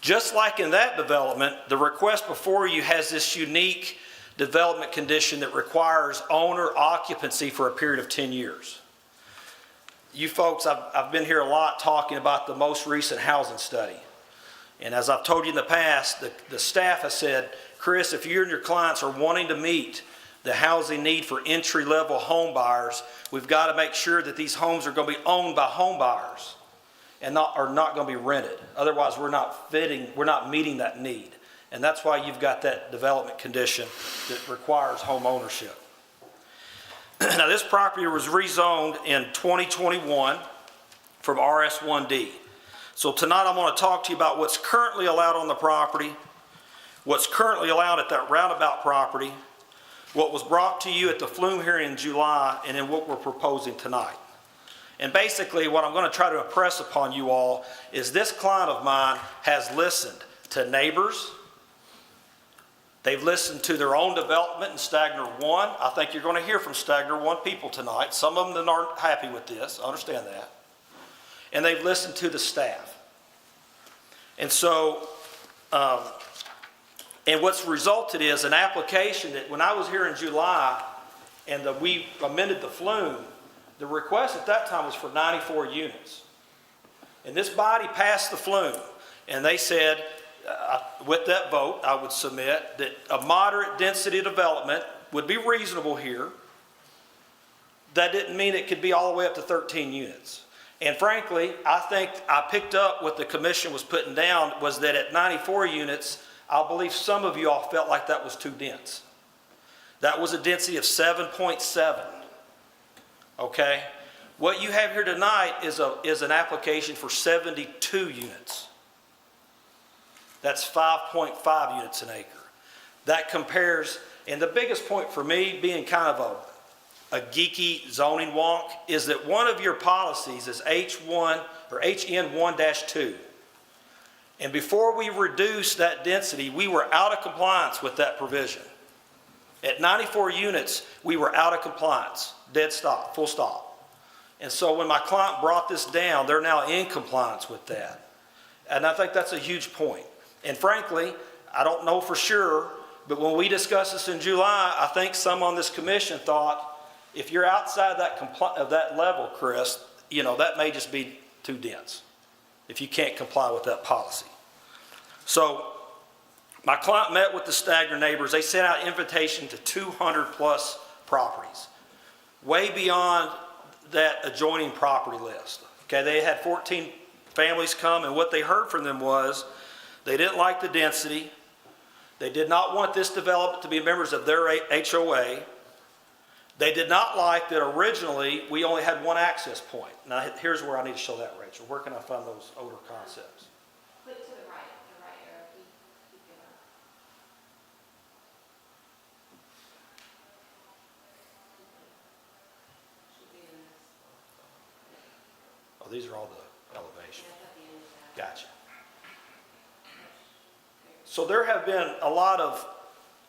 Just like in that development, the request before you has this unique development condition that requires owner occupancy for a period of 10 years. You folks, I've been here a lot talking about the most recent housing study. And as I've told you in the past, the staff has said, Chris, if you and your clients are wanting to meet the housing need for entry-level home buyers, we've got to make sure that these homes are going to be owned by home buyers and are not going to be rented. Otherwise, we're not meeting that need. And that's why you've got that development condition that requires home ownership. Now, this property was rezoned in 2021 from RS1D. So tonight I'm going to talk to you about what's currently allowed on the property, what's currently allowed at that roundabout property, what was brought to you at the Flume hearing in July, and then what we're proposing tonight. And basically what I'm going to try to impress upon you all is this client of mine has listened to neighbors. They've listened to their own development in Stagner 1. I think you're going to hear from Stagner 1 people tonight. Some of them that aren't happy with this, I understand that. And they've listened to the staff. And so, and what's resulted is an application that when I was here in July and we amended the Flume, the request at that time was for 94 units. And this body passed the Flume, and they said, with that vote, I would submit that a moderate density development would be reasonable here. That didn't mean it could be all the way up to 13 units. And frankly, I think I picked up what the commission was putting down was that at 94 units, I believe some of you all felt like that was too dense. That was a density of 7.7. Okay? What you have here tonight is an application for 72 units. That's 5.5 units an acre. That compares, and the biggest point for me, being kind of a geeky zoning wonk, is that one of your policies is H1 or HN1-2. And before we reduced that density, we were out of compliance with that provision. At 94 units, we were out of compliance. Dead stop, full stop. And so when my client brought this down, they're now in compliance with that. And I think that's a huge point. And frankly, I don't know for sure, but when we discussed this in July, I think some on this commission thought, if you're outside of that level, Chris, that may just be too dense if you can't comply with that policy. So my client met with the Stagner neighbors. They sent out invitation to 200 plus properties, way beyond that adjoining property list. Okay, they had 14 families come, and what they heard from them was they didn't like the density. They did not want this development to be members of their HOA. They did not like that originally we only had one access point. Now here's where I need to show that, Rachel. Where can I find those older concepts? Put it to the right arrow. Keep going. Should be in this. Oh, these are all the elevations. Gotcha. So there have been a lot of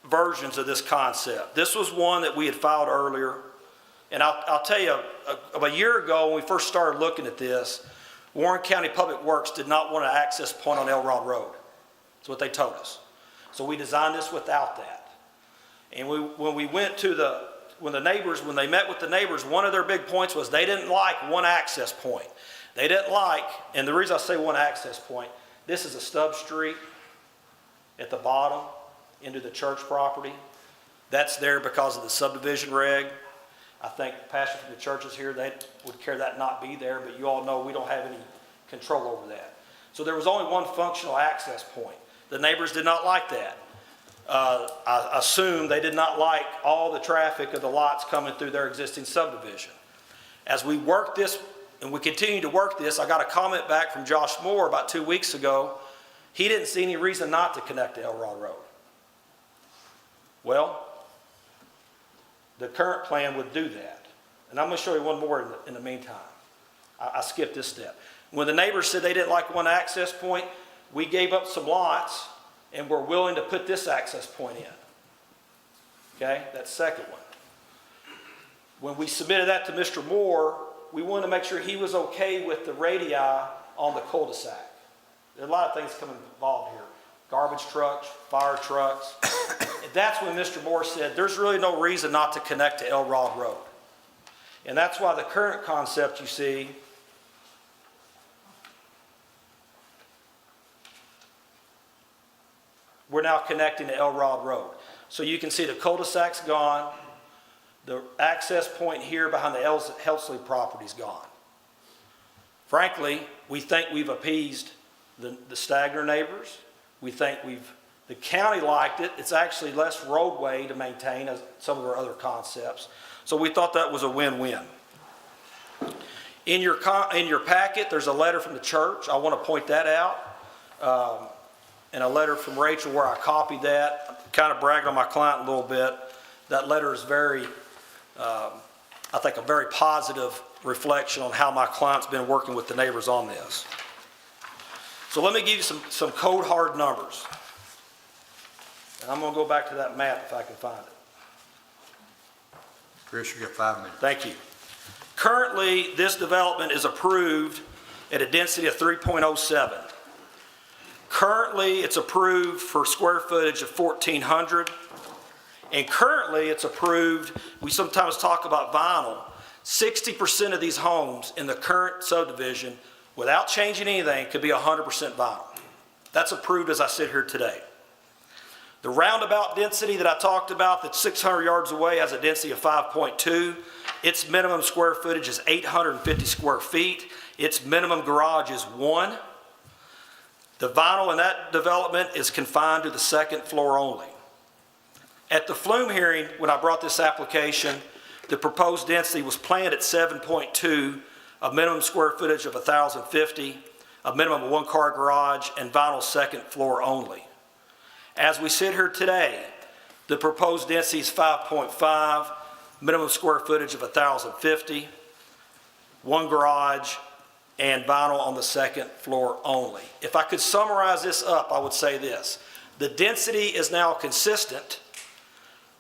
versions of this concept. This was one that we had filed earlier. And I'll tell you, a year ago when we first started looking at this, Warren County Public Works did not want an access point on Elrod Road. That's what they told us. So we designed this without that. And when they met with the neighbors, one of their big points was they didn't like one access point. They didn't like, and the reason I say one access point, this is a stub street at the bottom into the church property. That's there because of the subdivision reg. I think the pastor from the churches here, they would care that not be there, but you all know we don't have any control over that. So there was only one functional access point. The neighbors did not like that. I assume they did not like all the traffic of the lots coming through their existing subdivision. As we work this, and we continue to work this, I got a comment back from Josh Moore about 2 weeks ago. He didn't see any reason not to connect to Elrod Road. Well, the current plan would do that. And I'm going to show you one more in the meantime. I skipped this step. When the neighbors said they didn't like one access point, we gave up some lots and we're willing to put this access point in. Okay, that second one. When we submitted that to Mr. Moore, we wanted to make sure he was okay with the radii on the cul-de-sac. There are a lot of things coming involved here. Garbage trucks, fire trucks. And that's when Mr. Moore said, there's really no reason not to connect to Elrod Road. And that's why the current concept you see we're now connecting to Elrod Road. So you can see the cul-de-sac's gone. The access point here behind the Helsley property's gone. Frankly, we think we've appeased the Stagner neighbors. We think the county liked it. It's actually less roadway to maintain as some of our other concepts. So we thought that was a win-win. In your packet, there's a letter from the church. I want to point that out. And a letter from Rachel where I copied that. I'm kind of bragging on my client a little bit. That letter is very, I think, a very positive reflection on how my client's been working with the neighbors on this. So let me give you some code hard numbers. And I'm going to go back to that map if I can find it. Chris, you got 5 minutes. Thank you. Currently, this development is approved at a density of 3.07. Currently, it's approved for square footage of 1,400. And currently, it's approved, we sometimes talk about vinyl. 60% of these homes in the current subdivision, without changing anything, could be 100% vinyl. That's approved as I sit here today. The roundabout density that I talked about, that's 600 yards away, has a density of 5.2. Its minimum square footage is 850 square feet. Its minimum garage is 1. The vinyl in that development is confined to the second floor only. At the Flume hearing, when I brought this application, the proposed density was planned at 7.2, a minimum square footage of 1,050, a minimum of 1-car garage, and vinyl second floor only. As we sit here today, the proposed density is 5.5, minimum square footage of 1,050, 1 garage, and vinyl on the second floor only. If I could summarize this up, I would say this. The density is now consistent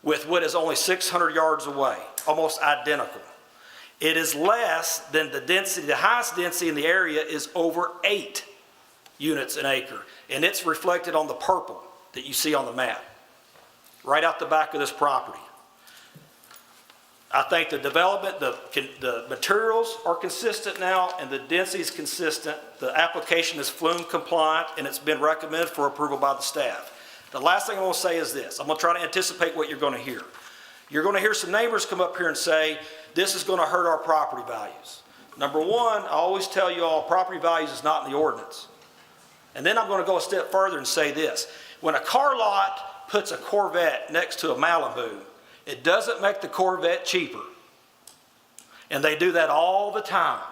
with what is only 600 yards away, almost identical. It is less than the density, the highest density in the area is over 8 units an acre, and it's reflected on the purple that you see on the map, right out the back of this property. I think the development, the materials are consistent now, and the density is consistent. The application is Flume compliant, and it's been recommended for approval by the staff. The last thing I want to say is this. I'm going to try to anticipate what you're going to hear. You're going to hear some neighbors come up here and say, this is going to hurt our property values. Number one, I always tell you all, property values is not in the ordinance. And then I'm going to go a step further and say this. When a car lot puts a Corvette next to a Malibu, it doesn't make the Corvette cheaper. And they do that all the time.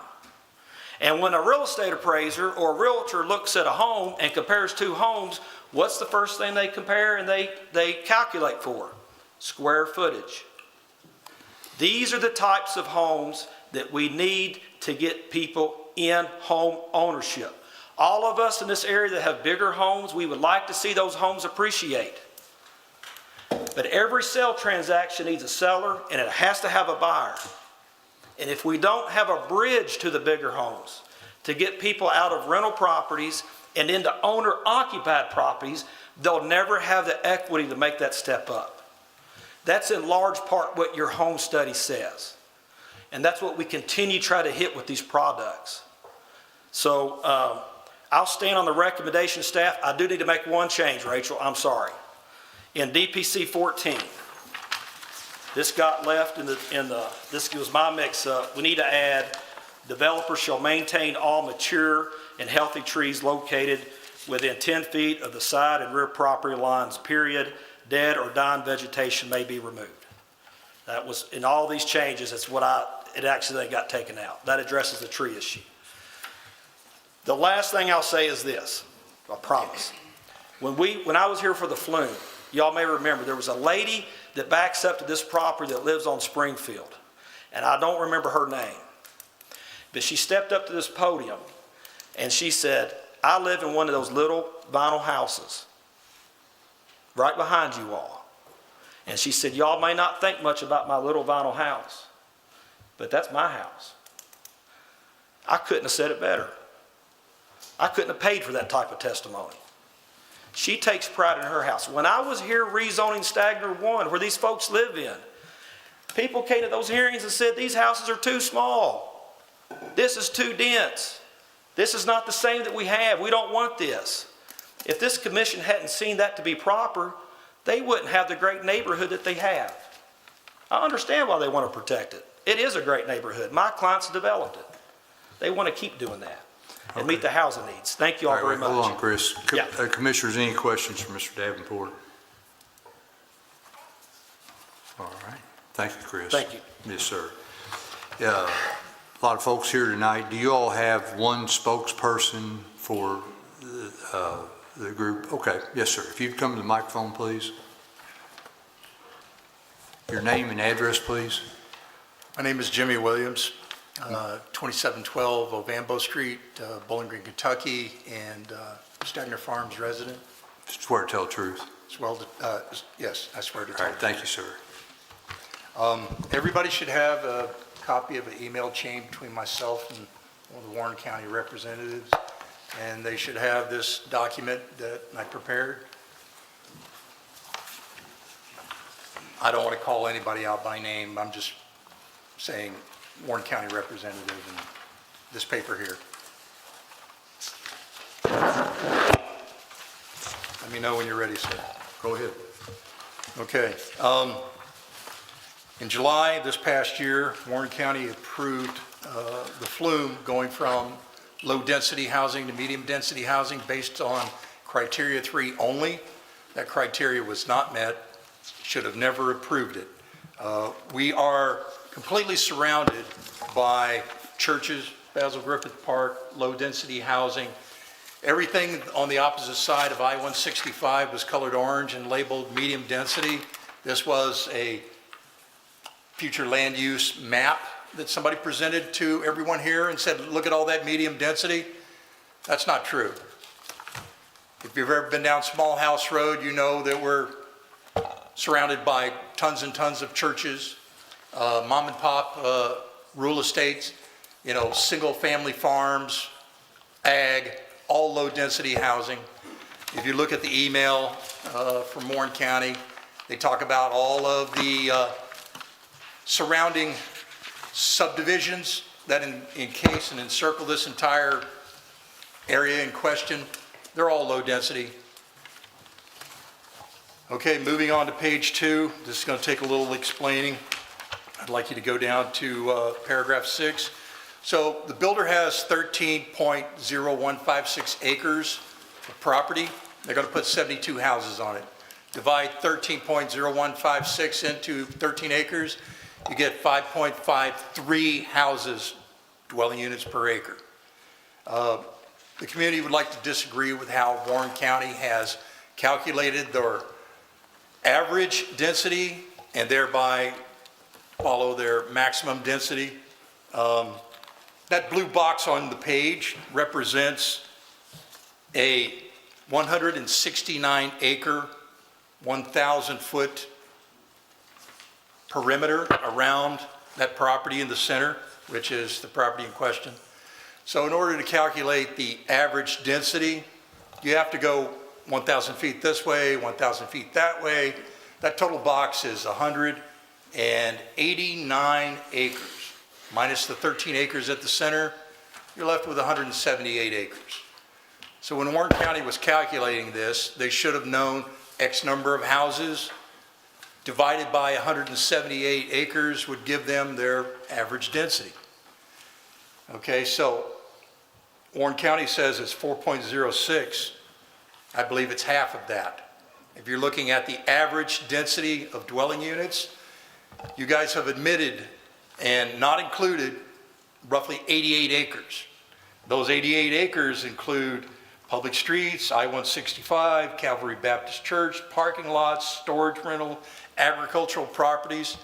And when a real estate appraiser or a realtor looks at a home and compares 2 homes, what's the first thing they compare and they calculate for? Square footage. These are the types of homes that we need to get people in home ownership. All of us in this area that have bigger homes, we would like to see those homes appreciate. But every sale transaction needs a seller, and it has to have a buyer. And if we don't have a bridge to the bigger homes to get people out of rental properties and into owner-occupied properties, they'll never have the equity to make that step up. That's in large part what your home study says. And that's what we continue to try to hit with these products. So I'll stand on the recommendation, staff. I do need to make one change, Rachel. I'm sorry. In DPC 14, this got left this was my mix-up. We need to add, developers shall maintain all mature and healthy trees located within 10 feet of the side and rear property lines, period. Dead or dying vegetation may be removed. That was, in all these changes, it's what it actually got taken out. That addresses the tree issue. The last thing I'll say is this, I promise. When I was here for the Flume, y'all may remember, there was a lady that backs up to this property that lives on Springfield, and I don't remember her name. But she stepped up to this podium, and she said, I live in one of those little vinyl houses, right behind you all. And she said, y'all may not think much about my little vinyl house, but that's my house. I couldn't have said it better. I couldn't have paid for that type of testimony. She takes pride in her house. When I was here rezoning Stagner 1, where these folks live in, people came to those hearings and said, these houses are too small. This is too dense. This is not the same that we have. We don't want this. If this commission hadn't seen that to be proper, they wouldn't have the great neighborhood that they have. I understand why they want to protect it. It is a great neighborhood. My clients developed it. They want to keep doing that and meet the housing needs. Thank you all very much. Hold on, Chris. Yeah. Commissioners, any questions for Mr. Davenport? All right. Thank you, Chris. Thank you. Yes, sir. a lot of folks here tonight. Do you all have one spokesperson for the group? Okay, yes, sir. If you'd come to the microphone, please. Your name and address, please. My name is Jimmy Williams, 2712 Ovambo Street, Bowling Green, Kentucky, and Stegner Farms resident. Swear to tell the truth. Yes, I swear to All tell right, the thank you, sir. Everybody should have a copy of an email chain between myself and one of the Warren County representatives, and they should have this document that I prepared. I don't want to call anybody out by name. I'm just saying Warren County representative and this paper here. Let me know when you're ready, sir. Go ahead. Okay. In July this past year, Warren County approved the flume going from low-density housing to medium-density housing based on criteria 3 only. That criteria was not met, should have never approved it. We are completely surrounded by churches, Basil Griffith Park, low-density housing. Everything on the opposite side of I-165 was colored orange and labeled medium density. This was a future land use map that somebody presented to everyone here and said, look at all that medium density. That's not true. If you've ever been down Small House Road, you know that we're surrounded by tons and tons of churches, mom and pop rural estates, single family farms, ag, all low density housing. If you look at the email from Warren County, they talk about all of the surrounding subdivisions that encase and encircle this entire area in question. They're all low density. Okay, moving on to page 2. This is going to take a little explaining. I'd like you to go down to paragraph 6. So the builder has 13.0156 acres of property. They're going to put 72 houses on it. Divide 13.0156 into 13 acres, you get 5.53 houses, dwelling units per acre. The community would like to disagree with how Warren County has calculated their average density and thereby follow their maximum density. That blue box on the page represents a 169 acre, 1,000 foot perimeter around that property in the center, which is the property in question. So in order to calculate the average density, you have to go 1,000 feet this way, 1,000 feet that way. That total box is 189 acres. Minus the 13 acres at the center, you're left with 178 acres. So when Warren County was calculating this, they should have known X number of houses divided by 178 acres would give them their average density. Okay, so Warren County says it's 4.06. I believe it's half of that. If you're looking at the average density of dwelling units, you guys have admitted and not included roughly 88 acres. Those 88 acres include public streets, I-165, Calvary Baptist Church, parking lots, storage rental, agricultural properties.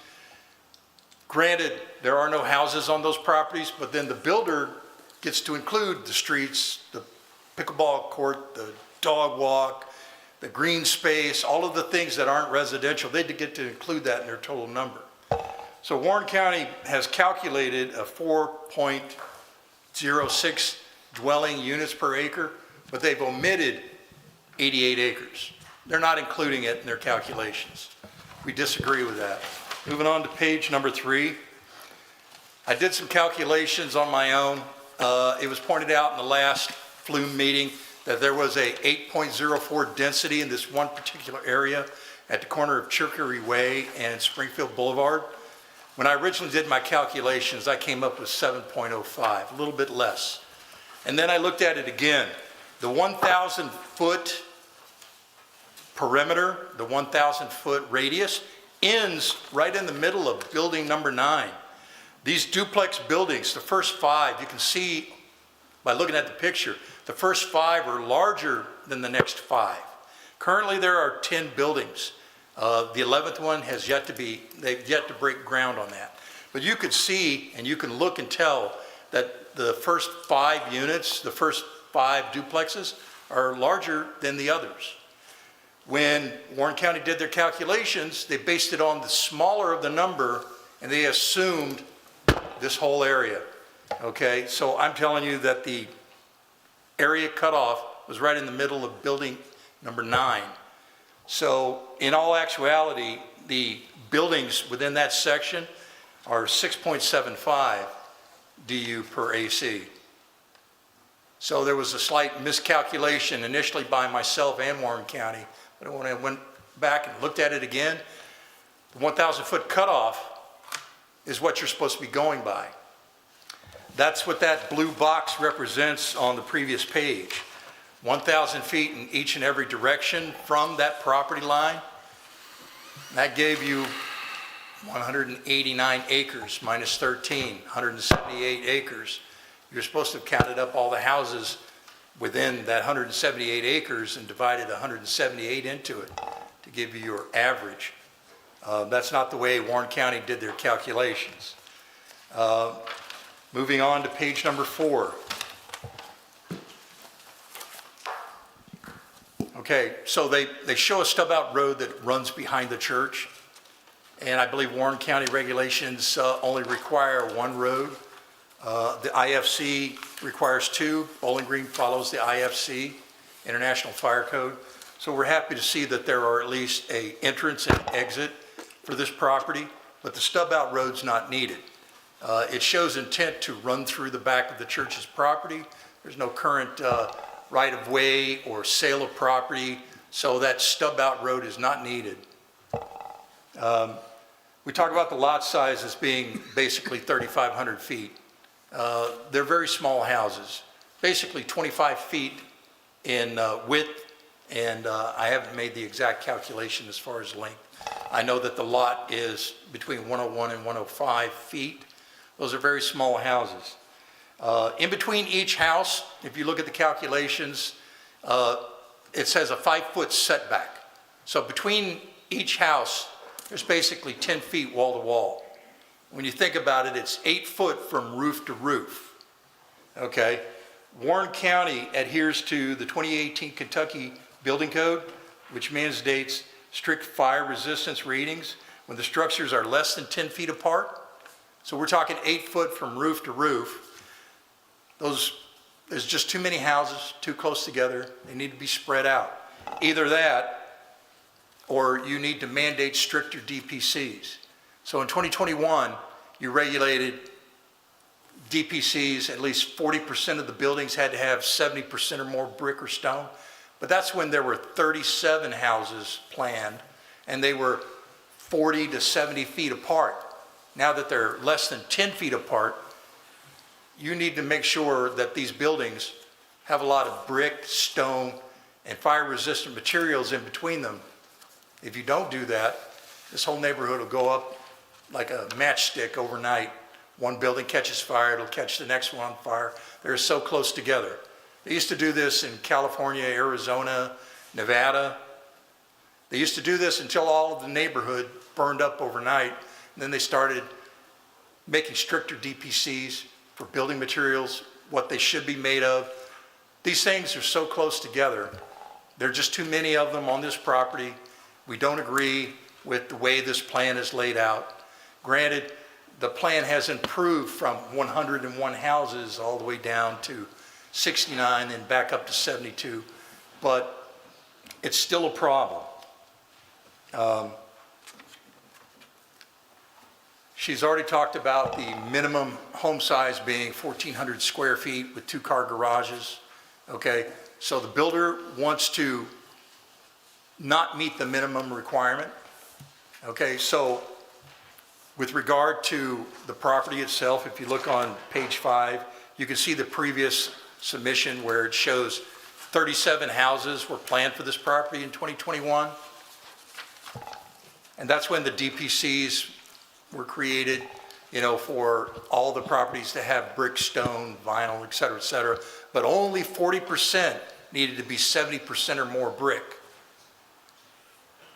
Granted, there are no houses on those properties, but then the builder gets to include the streets, the pickleball court, the dog walk, the green space, all of the things that aren't residential. They get to include that in their total number. So Warren County has calculated a 4.06 dwelling units per acre, but they've omitted 88 acres. They're not including it in their calculations. We disagree with that. Moving on to page number 3. I did some calculations on my own. It was pointed out in the last flume meeting that there was a 8.04 density in this one particular area at the corner of Chicory Way and Springfield Boulevard. When I originally did my calculations, I came up with 7.05, a little bit less. And then I looked at it again. The 1,000 foot perimeter, the 1,000 foot radius, ends right in the middle of building number 9. These duplex buildings, the first 5, you can see by looking at the picture, the first 5 are larger than the next 5. Currently, there are 10 buildings. The 11th one has yet to be, they've yet to break ground on that. But you could see and you can look and tell that the first 5 units, the first 5 duplexes are larger than the others. When Warren County did their calculations, they based it on the smaller of the number and they assumed this whole area. Okay, so I'm telling you that the area cutoff was right in the middle of building number 9. So in all actuality, the buildings within that section are 6.75 DU per AC. So there was a slight miscalculation initially by myself and Warren County, but when I went back and looked at it again, the 1,000-foot cutoff is what you're supposed to be going by. That's what that blue box represents on the previous page. 1,000 feet in each and every direction from that property line. That gave you 189 acres minus 13, 178 acres. You're supposed to have counted up all the houses within that 178 acres and divided 178 into it to give you your average. That's not the way Warren County did their calculations. Moving on to page number 4. Okay, so they show a stub-out road that runs behind the church, and I believe Warren County regulations only require 1 road. The IFC requires 2. Bowling Green follows the IFC, International Fire Code. So we're happy to see that there are at least an entrance and exit for this property, but the stub-out road's not needed. It shows intent to run through the back of the church's property. There's no current right-of-way or sale of property, so that stub-out road is not needed. We talk about the lot size as being basically 3,500 feet. They're very small houses, basically 25 feet in width, and I haven't made the exact calculation as far as length. I know that the lot is between 101 and 105 feet. Those are very small houses. In between each house, if you look at the calculations, it says a 5-foot setback. So between each house, there's basically 10 feet wall to wall. When you think about it, it's 8 foot from roof to roof. Okay? Warren County adheres to the 2018 Kentucky Building Code, which mandates strict fire resistance readings when the structures are less than 10 feet apart. So we're talking 8 foot from roof to roof. There's just too many houses, too close together. They need to be spread out. Either that, or you need to mandate stricter DPCs. So in 2021, you regulated DPCs, at least 40% of the buildings had to have 70% or more brick or stone. But that's when there were 37 houses planned, and they were 40 to 70 feet apart. Now that they're less than 10 feet apart, you need to make sure that these buildings have a lot of brick, stone, and fire-resistant materials in between them. If you don't do that, this whole neighborhood will go up like a matchstick overnight. One building catches fire, it'll catch the next one on fire. They're so close together. They used to do this in California, Arizona, Nevada. They used to do this until all of the neighborhood burned up overnight. And then they started making stricter DPCs for building materials, what they should be made of. These things are so close together. There are just too many of them on this property. We don't agree with the way this plan is laid out. Granted, the plan has improved from 101 houses all the way down to 69 and back up to 72, but it's still a problem. She's already talked about the minimum home size being 1,400 square feet with 2-car garages. Okay, so the builder wants to not meet the minimum requirement. Okay, so with regard to the property itself, if you look on page 5, you can see the previous submission where it shows 37 houses were planned for this property in 2021. And that's when the DPCs were created. for all the properties to have brick, stone, vinyl, et cetera, but only 40% needed to be 70% or more brick.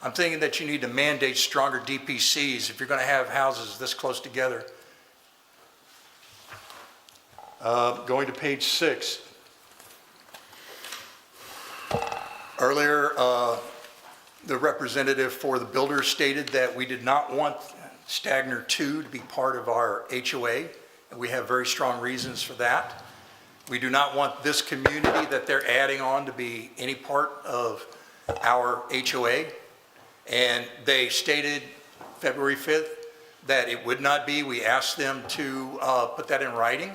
I'm thinking that you need to mandate stronger DPCs if you're going to have houses this close together. Going to page 6. Earlier, the representative for the builder stated that we did not want Stagner 2 to be part of our HOA, and we have very strong reasons for that. We do not want this community that they're adding on to be any part of our HOA, and they stated February 5th that it would not be. We asked them to put that in writing,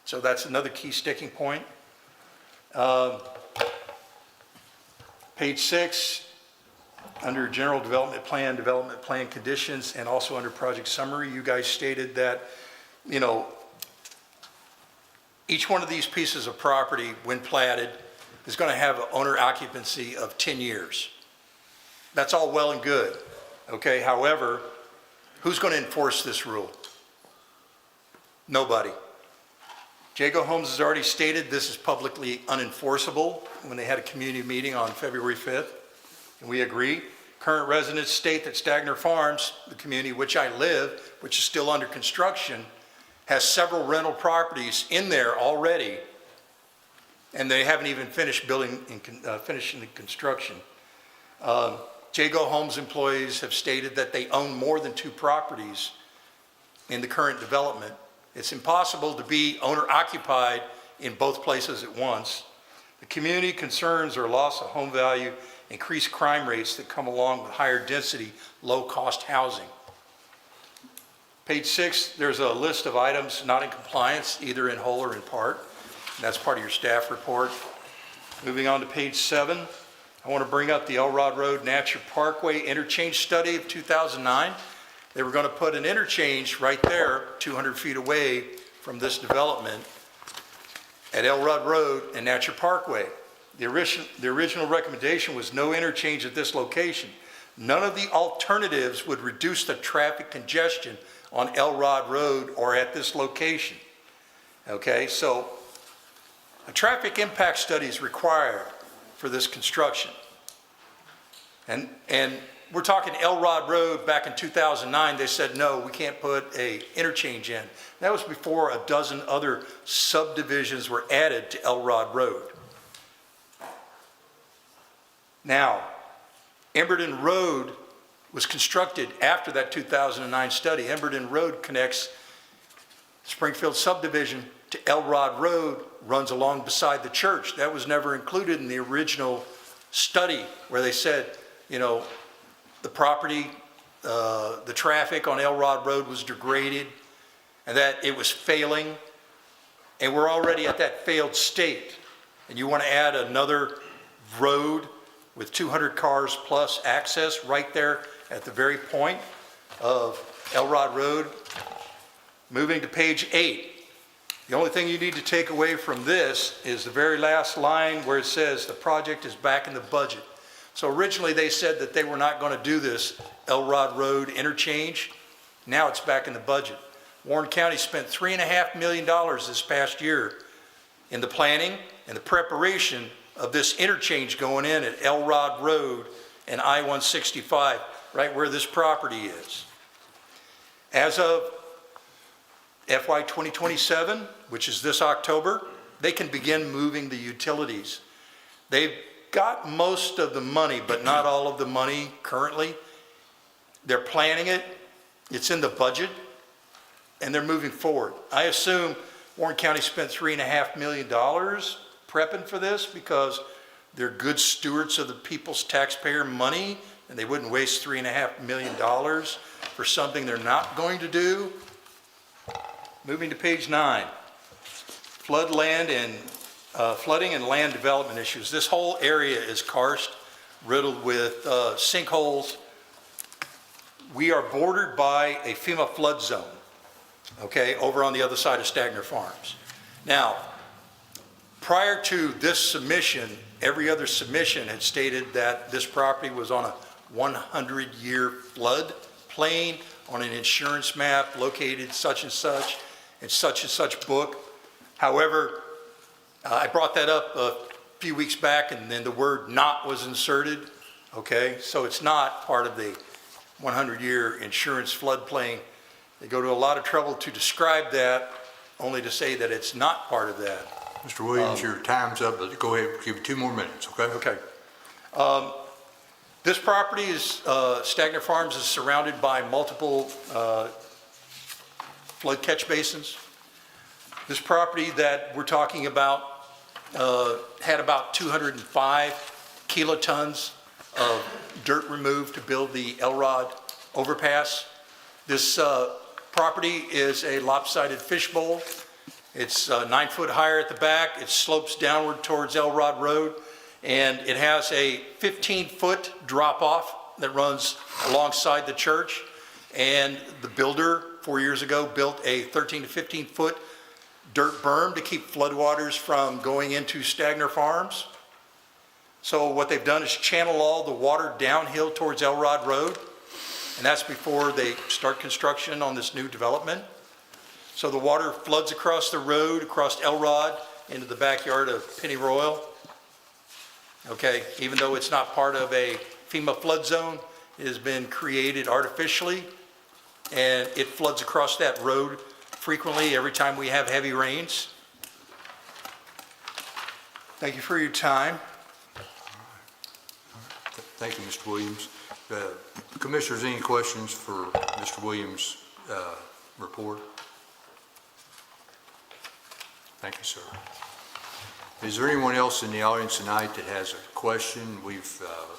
so that's another key sticking point. Page 6, under general development plan conditions, and also under project summary, you guys stated that, each one of these pieces of property, when platted, is going to have an owner occupancy of 10 years. That's all well and good, okay? However, who's going to enforce this rule? Nobody. Jago Homes has already stated this is publicly unenforceable when they had a community meeting on February 5th, and we agree. Current residents state that Stagner Farms, the community which I live, which is still under construction, has several rental properties in there already, and they haven't even finished finishing the construction. Jago Homes employees have stated that they own more than 2 properties in the current development. It's impossible to be owner-occupied in both places at once. The community concerns are loss of home value, increased crime rates that come along with higher density, low-cost housing. Page 6, there's a list of items not in compliance, either in whole or in part, and that's part of your staff report. Moving on to page 7, I want to bring up the Elrod Road Natcher Parkway interchange study of 2009. They were going to put an interchange right there, 200 feet away from this development at Elrod Road and Natcher Parkway. The original recommendation was no interchange at this location. None of the alternatives would reduce the traffic congestion on Elrod Road or at this location. Okay, so a traffic impact study is required for this construction. And we're talking Elrod Road back in 2009, they said, no, we can't put a interchange in. That was before a dozen other subdivisions were added to Elrod Road. Now, Emberton Road was constructed after that 2009 study. Emberton Road connects Springfield subdivision to Elrod Road, runs along beside the church. That was never included in the original study where they said, the property, the traffic on Elrod Road was degraded and that it was failing. And we're already at that failed state. And you want to add another road with 200 cars plus access right there at the very point of Elrod Road. Moving to page 8. The only thing you need to take away from this is the very last line where it says the project is back in the budget. So originally they said that they were not going to do this Elrod Road interchange. Now it's back in the budget. Warren County spent $3.5 million this past year in the planning and the preparation of this interchange going in at Elrod Road and I-165, right where this property is. As of FY 2027, which is this October, they can begin moving the utilities. They've got most of the money, but not all of the money currently. They're planning it, it's in the budget, and they're moving forward. I assume Warren County spent $3.5 million prepping for this because they're good stewards of the people's taxpayer money, and they wouldn't waste $3.5 million for something they're not going to do. Moving to page 9, flooding and land development issues. This whole area is karst, riddled with sinkholes. We are bordered by a FEMA flood zone, okay, over on the other side of Stagner Farms. Now, prior to this submission, every other submission had stated that this property was on a 100-year flood plain on an insurance map located such and such book. However, I brought that up a few weeks back, and then the word "not" was inserted, okay? So it's not part of the 100-year insurance floodplain. They go to a lot of trouble to describe that, only to say that it's not part of that. Mr. Williams, your time's up, but go ahead, give you 2 more minutes, okay? Okay. This property is, Stagner Farms is surrounded by multiple flood catch basins. This property that we're talking about had about 205 kilotons of dirt removed to build the Elrod overpass. This property is a lopsided fishbowl. It's 9 foot higher at the back. It slopes downward towards Elrod Road, and it has a 15-foot drop-off that runs alongside the church. And the builder, 4 years ago, built a 13 to 15-foot dirt berm to keep floodwaters from going into Stagner Farms. So what they've done is channel all the water downhill towards Elrod Road, and that's before they start construction on this new development. So the water floods across the road, across Elrod, into the backyard of Penny Royal. Okay, even though it's not part of a FEMA flood zone, it has been created artificially, and it floods across that road frequently every time we have heavy rains. Thank you for your time. Thank you, Mr. Williams. Commissioners, any questions for Mr. Williams' report? Thank you, sir. Is there anyone else in the audience tonight that has a question?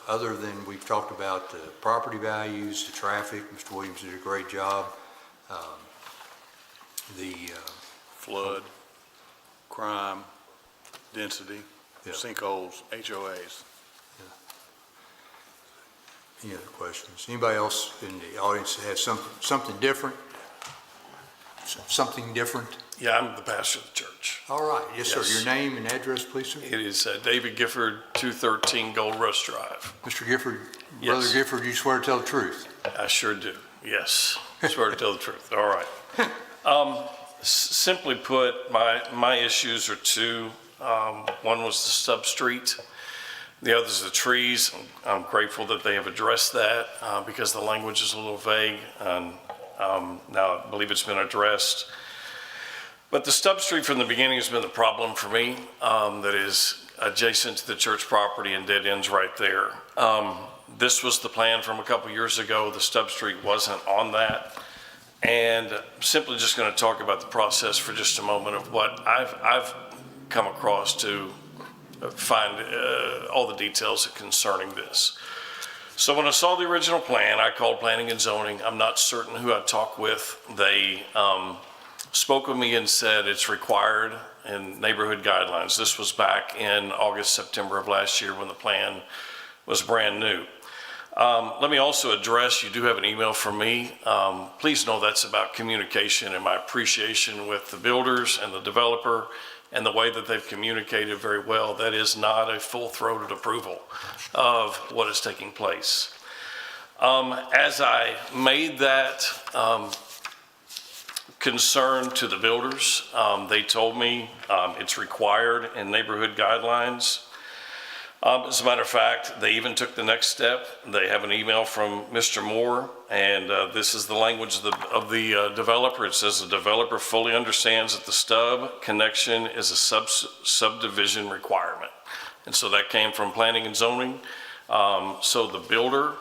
Other than we've talked about the property values, the traffic, Mr. Williams did a great job. The Flood, crime, density, Yeah. sinkholes, HOAs. Any other questions? Anybody else in the audience that has something different? Something different? Yeah, I'm the pastor of the church. All right. Yes, sir. Yes. Your name and address, please, sir? It is David Gifford, 213 Gold Rush Drive. Mr. Gifford, Yes. Brother Gifford, you swear to tell the truth? I sure do, yes. Swear to tell the truth, all right. Simply put, my issues are two. One was the sub-street. The other is the trees. I'm grateful that they have addressed that because the language is a little vague. And now I believe it's been addressed. But the sub-street from the beginning has been the problem for me, that is adjacent to the church property and dead ends right there. This was the plan from a couple years ago. The sub-street wasn't on that. And I'm simply just going to talk about the process for just a moment of what I've come across to find all the details concerning this. So when I saw the original plan, I called Planning and Zoning. I'm not certain who I talked with. They spoke with me and said it's required in neighborhood guidelines. This was back in August, September of last year when the plan was brand new. Let me also address, you do have an email from me. Please know that's about communication and my appreciation with the builders and the developer and the way that they've communicated very well. That is not a full-throated approval of what is taking place. As I made that concern to the builders, they told me it's required in neighborhood guidelines. As a matter of fact, they even took the next step. They have an email from Mr. Moore, and this is the language of the developer. It says the developer fully understands that the stub connection is a subdivision requirement. And so that came from Planning and Zoning. So the builder,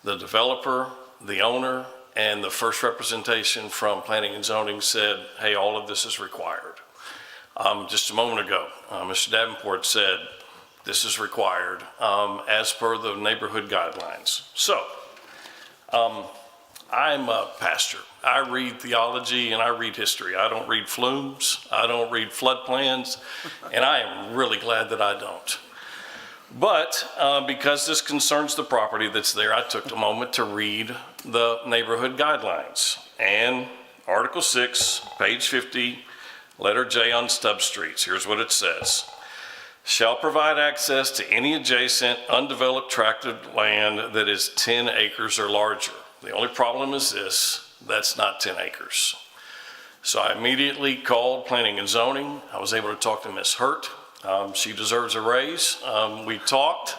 the developer, the owner, and the first representation from Planning and Zoning said, hey, all of this is required. Just a moment ago, Mr. Davenport said, this is required as per the neighborhood guidelines. So, I'm a pastor. I read theology and I read history. I don't read flumes. I don't read flood plans, and I am really glad that I don't. But because this concerns the property that's there, I took a moment to read the neighborhood guidelines. And Article 6, page 50, letter J on stub streets. Here's what it says. Shall provide access to any adjacent undeveloped tract of land that is 10 acres or larger. The only problem is this, That's not 10 acres. So I immediately called Planning and Zoning. I was able to talk to Ms. Hurt. She deserves a raise. We talked,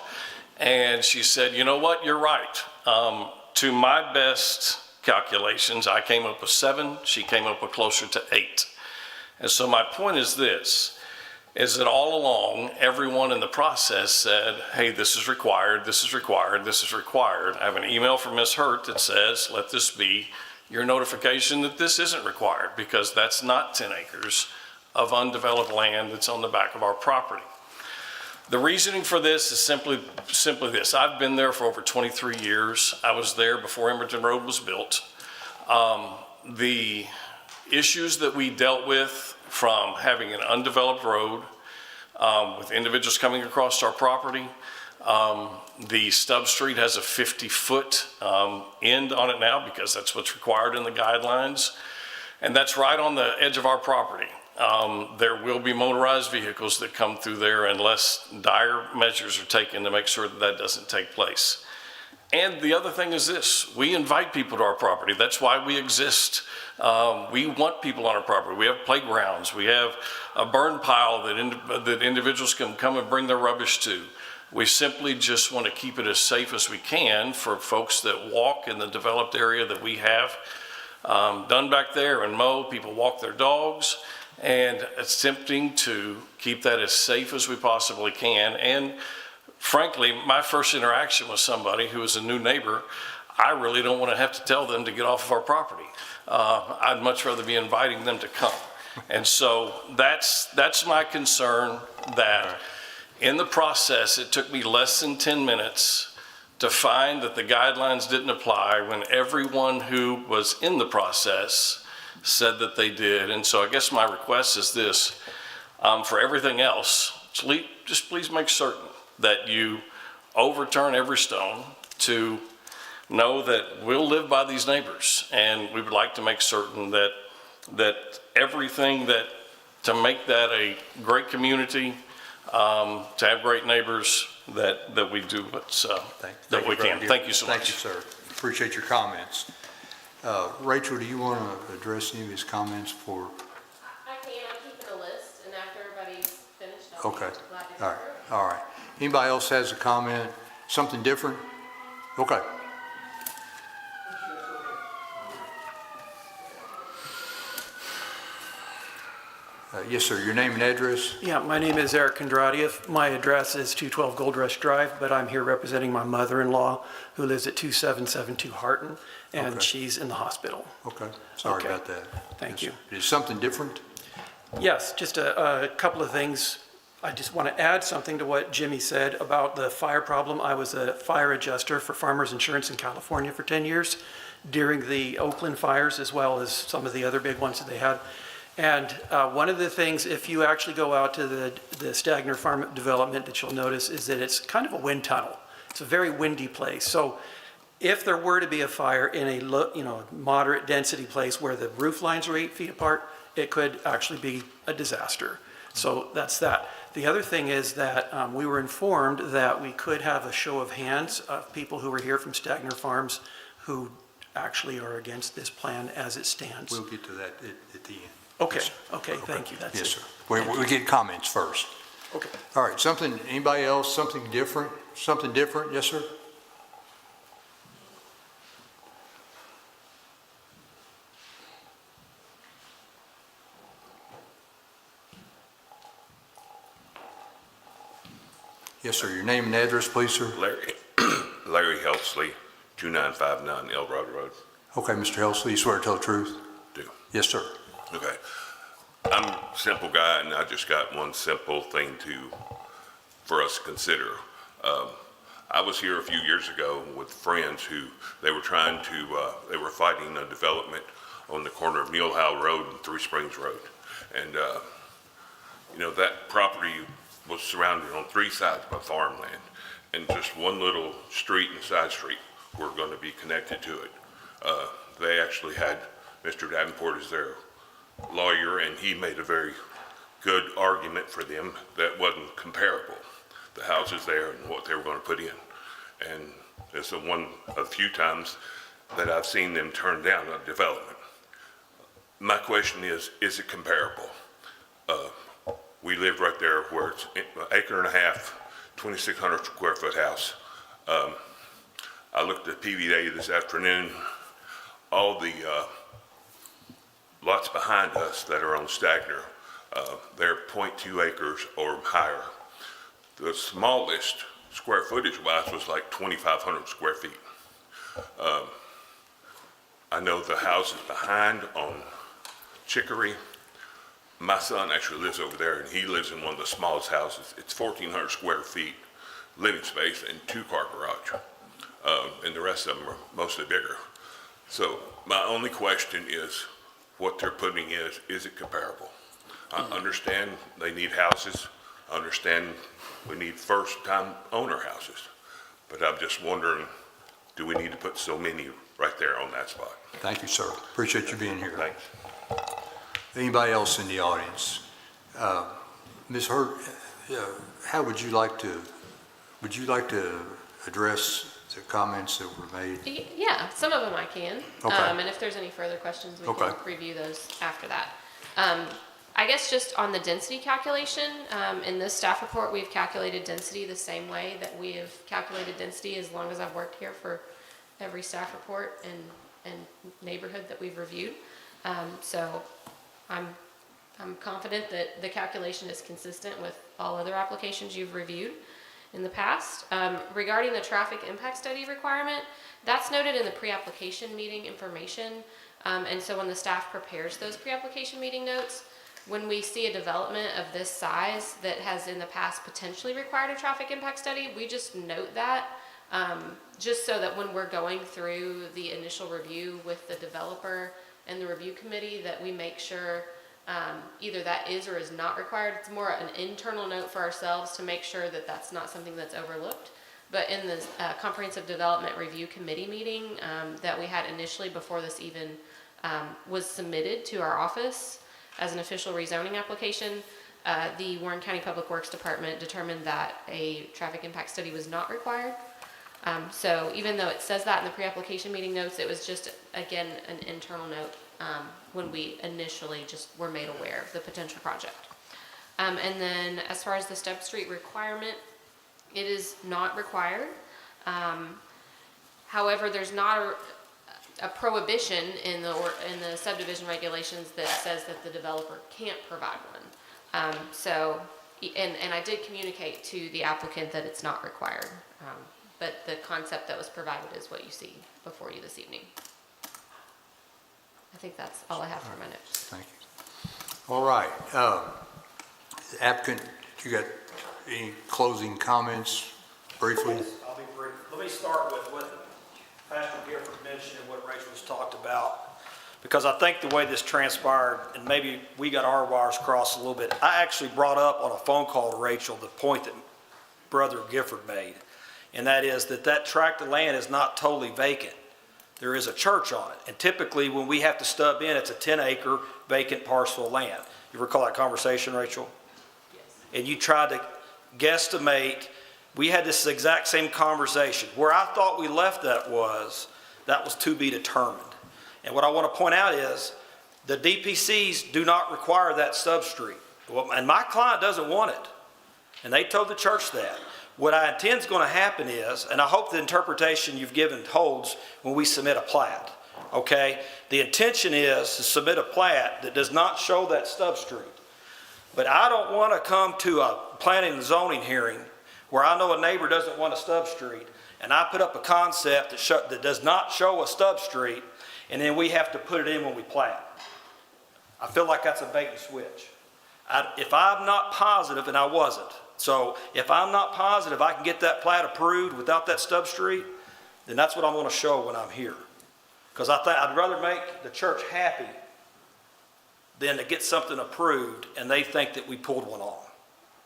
and she said, you know what, you're right. To my best calculations, I came up with 7. She came up with closer to 8. And so my point is this, is that all along, everyone in the process said, hey, this is required, this is required, this is required. I have an email from Ms. Hurt that says, let this be your notification that this isn't required, because that's not 10 acres of undeveloped land that's on the back of our property. The reasoning for this is simply this. I've been there for over 23 years. I was there before Emerton Road was built. The issues that we dealt with from having an undeveloped road with individuals coming across our property, the stub street has a 50-foot end on it now because that's what's required in the guidelines. And that's right on the edge of our property. There will be motorized vehicles that come through there unless dire measures are taken to make sure that that doesn't take place. And the other thing is this, we invite people to our property. That's why we exist. We want people on our property. We have playgrounds. We have a burn pile that individuals can come and bring their rubbish to. We simply just want to keep it as safe as we can for folks that walk in the developed area that we have done back there and mow. People walk their dogs, and attempting to keep that as safe as we possibly can. And frankly, my first interaction with somebody who is a new neighbor, I really don't want to have to tell them to get off of our property. I'd much rather be inviting them to come. And so that's my concern, that in the process, it took me less than 10 minutes to find that the guidelines didn't apply when everyone who was in the process said that they did. And so I guess my request is this, for everything else, just please make certain that you overturn every stone to know that we'll live by these neighbors. And we would like to make certain that everything to make that a great community, to have great neighbors, that we do that we can. Thank you so much. Thank you, sir. Appreciate your comments. Rachel, do you want to address any of his comments for? I can, I'm keeping a list, and after everybody's finished, I'll be Okay. glad to All right. All right. Anybody else has a comment? Something different? Okay. Yes, sir. Your name and address? Yeah, my name is Eric Kondratiev. My address is 212 Gold Rush Drive, but I'm here representing my mother-in-law who lives at 2772 Harton, and Okay. she's in the hospital. Okay. Sorry Okay. about that. Thank you. Is something different? Yes, just a couple of things. I just want to add something to what Jimmy said about the fire problem. I was a fire adjuster for Farmers Insurance in California for 10 years during the Oakland fires, as well as some of the other big ones that they had. And one of the things, if you actually go out to the Stagner Farm development, that you'll notice is that it's kind of a wind tunnel. It's a very windy place. So if there were to be a fire in a moderate density place where the roof lines are 8 feet apart, it could actually be a disaster. So that's that. The other thing is that we were informed that we could have a show of hands of people who were here from Stagner Farms who actually are against this plan as it stands. We'll get to that at the end. Okay, Yes, sir. okay, thank you, that's it. Yes, sir. We get comments first. Okay. All right, anybody else, something different? Something different? Yes, sir? Yes, sir. Your name and address, please, sir? Larry Helsley, 2959 Elrod Road. Okay, Mr. Helsley, you swear to tell the truth? Do. Yes, sir. Okay. I'm a simple guy, and I just got one simple thing for us to consider. I was here a few years ago with friends who they were fighting a development on the corner of Neal Howe Road and Three Springs Road. And, that property was surrounded on 3 sides by farmland, and just one little street and side street were going to be connected to it. They actually had Mr. Davenport as their lawyer, and he made a very good argument for them that wasn't comparable, the houses there and what they were going to put in. And it's a few times that I've seen them turn down on development. My question is it comparable? We live right there where it's an acre and a half, 2,600 square foot house. I looked at PVA this afternoon. All the lots behind us that are on Stagner, they're 0.2 acres or higher. The smallest square footage wise was like 2,500 square feet. I know the houses behind on Chicory, my son actually lives over there and he lives in one of the smallest houses. It's 1,400 square feet living space and 2-car garage. And the rest of them are mostly bigger. So my only question is what they're putting is it comparable? I understand they need houses. I understand we need first-time owner houses. But I'm just wondering, do we need to put so many right there on that spot? Thank you, sir. Appreciate you being here. Thanks. Anybody else in the audience? Ms. Hurt, how would you like to address the comments that were made? Yeah, some of them I can. Okay. And if there's any further questions, we can review those after that. I guess just on the density calculation, in this staff report, we've calculated density the same way that we have calculated density as long as I've worked here for every staff report and neighborhood that we've reviewed. So I'm confident that the calculation is consistent with all other applications you've reviewed in the past. Regarding the traffic impact study requirement, that's noted in the pre-application meeting information. And so when the staff prepares those pre-application meeting notes, when we see a development of this size that has in the past potentially required a traffic impact study, we just note that, just so that when we're going through the initial review with the developer and the review committee, that we make sure either that is or is not required. It's more an internal note for ourselves to make sure that that's not something that's overlooked. But in the comprehensive development review committee meeting that we had initially before this even was submitted to our office as an official rezoning application, the Warren County Public Works Department determined that a traffic impact study was not required. So even though it says that in the pre-application meeting notes, it was just, again, an internal note when we initially just were made aware of the potential project. And then as far as the Stub Street requirement, it is not required. However, there's not a prohibition in the subdivision regulations that says that the developer can't provide one. And I did communicate to the applicant that it's not required. But the concept that was provided is what you see before you this evening. I think that's all I have for my notes. Thank you. All right. Applicant, you got any closing comments briefly? I'll be brief. Let me start with what Pastor Gifford mentioned and what Rachel has talked about, because I think the way this transpired, and maybe we got our wires crossed a little bit, I actually brought up on a phone call to Rachel the point that Brother Gifford made, and that is that tract of land is not totally vacant. There is a church on it, and typically when we have to stub in, it's a 10-acre vacant parcel of land. You recall that conversation, Rachel? Yes. And you tried to guesstimate. We had this exact same conversation. Where I thought we left that was to be determined. And what I want to point out is the DPCs do not require that substreet. Well, and my client doesn't want it. And they told the church that. What I intend is going to happen is, and I hope the interpretation you've given holds when we submit a plat, okay? The intention is to submit a plat that does not show that substreet. But I don't want to come to a planning and zoning hearing where I know a neighbor doesn't want a stub street, and I put up a concept that does not show a stub street, and then we have to put it in when we plat. I feel like that's a bait and switch. If I'm not positive, and I wasn't, so if I'm not positive I can get that plat approved without that stub street, then that's what I'm going to show when I'm here. Because I'd rather make the church happy than to get something approved and they think that we pulled one on.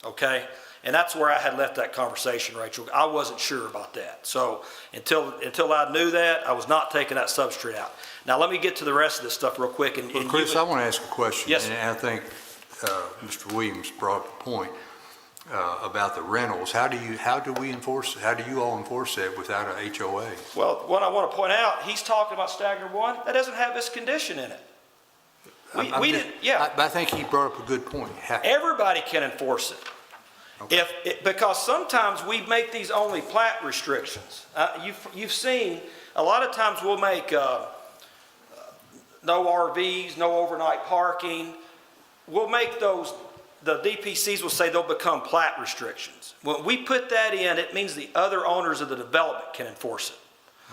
Okay? And that's where I had left that conversation, Rachel. I wasn't sure about that. So until I knew that, I was not taking that substrate out. Now let me get to the rest of this stuff real quick. Well, Chris, I want to ask a question. Yes. And I think Mr. Williams brought up a point about the rentals. How do you all enforce that without a HOA? Well, what I want to point out, he's talking about Stagner 1, that doesn't have this condition in it. We didn't, yeah. I think he brought up a good point. Everybody can enforce it. Because sometimes we make these only plat restrictions. You've seen, a lot of times we'll make no RVs, no overnight parking. We'll make those, the DPCs will say they'll become plat restrictions. When we put that in, it means the other owners of the development can enforce it.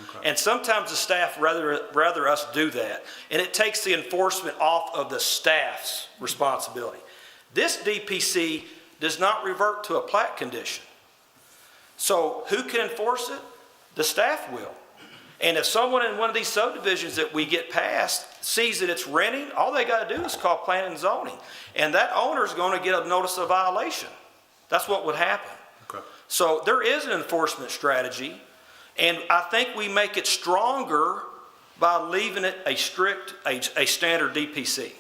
Okay. And sometimes the staff rather us do that. And it takes the enforcement off of the staff's responsibility. This DPC does not revert to a plat condition. So who can enforce it? The staff will. And if someone in one of these subdivisions that we get passed sees that it's renting, all they got to do is call planning and zoning. And that owner is going to get a notice of violation. That's what would happen. Okay. So there is an enforcement strategy, and I think we make it stronger by leaving it a standard DPC.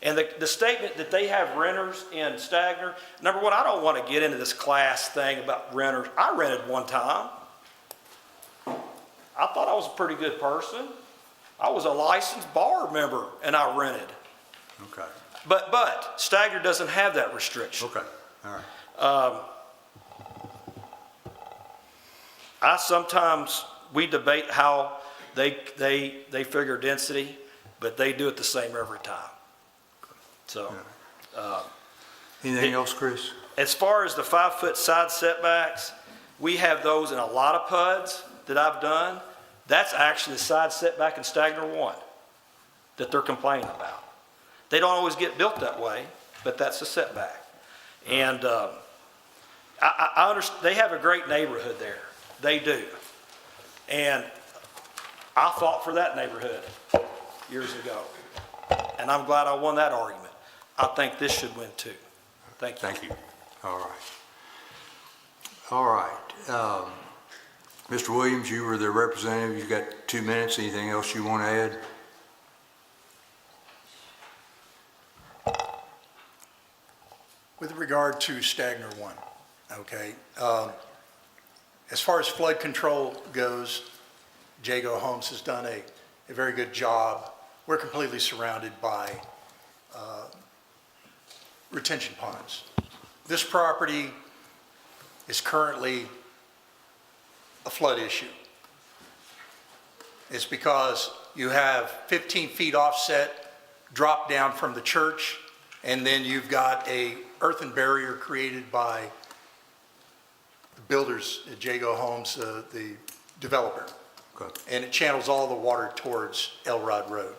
And the statement that they have renters in Stagner, number one, I don't want to get into this class thing about renters. I rented one time. I thought I was a pretty good person. I was a licensed bar member and I rented. Okay. But Stagner doesn't have that restriction. Okay, all right. We debate how they figure density, but they do it the same every time. So. Anything else, Chris? As far as the 5-foot side setbacks, we have those in a lot of PUDs that I've done. That's actually the side setback in Stagner 1 that they're complaining about. They don't always get built that way, but that's the setback. And I understand, they have a great neighborhood there. They do. And I fought for that neighborhood years ago. And I'm glad I won that argument. I think this should win too. Thank you. Thank you. All right. All right. Mr. Williams, you were the representative. You've got 2 minutes. Anything else you want to add? With regard to Stagner 1, okay, as far as flood control goes, Jago Homes has done a very good job. We're completely surrounded by retention ponds. This property is currently a flood issue. It's because you have 15 feet offset drop down from the church, and then you've got a earthen barrier created by the builders at Jago Homes, the developer. Okay. And it channels all the water towards Elrod Road.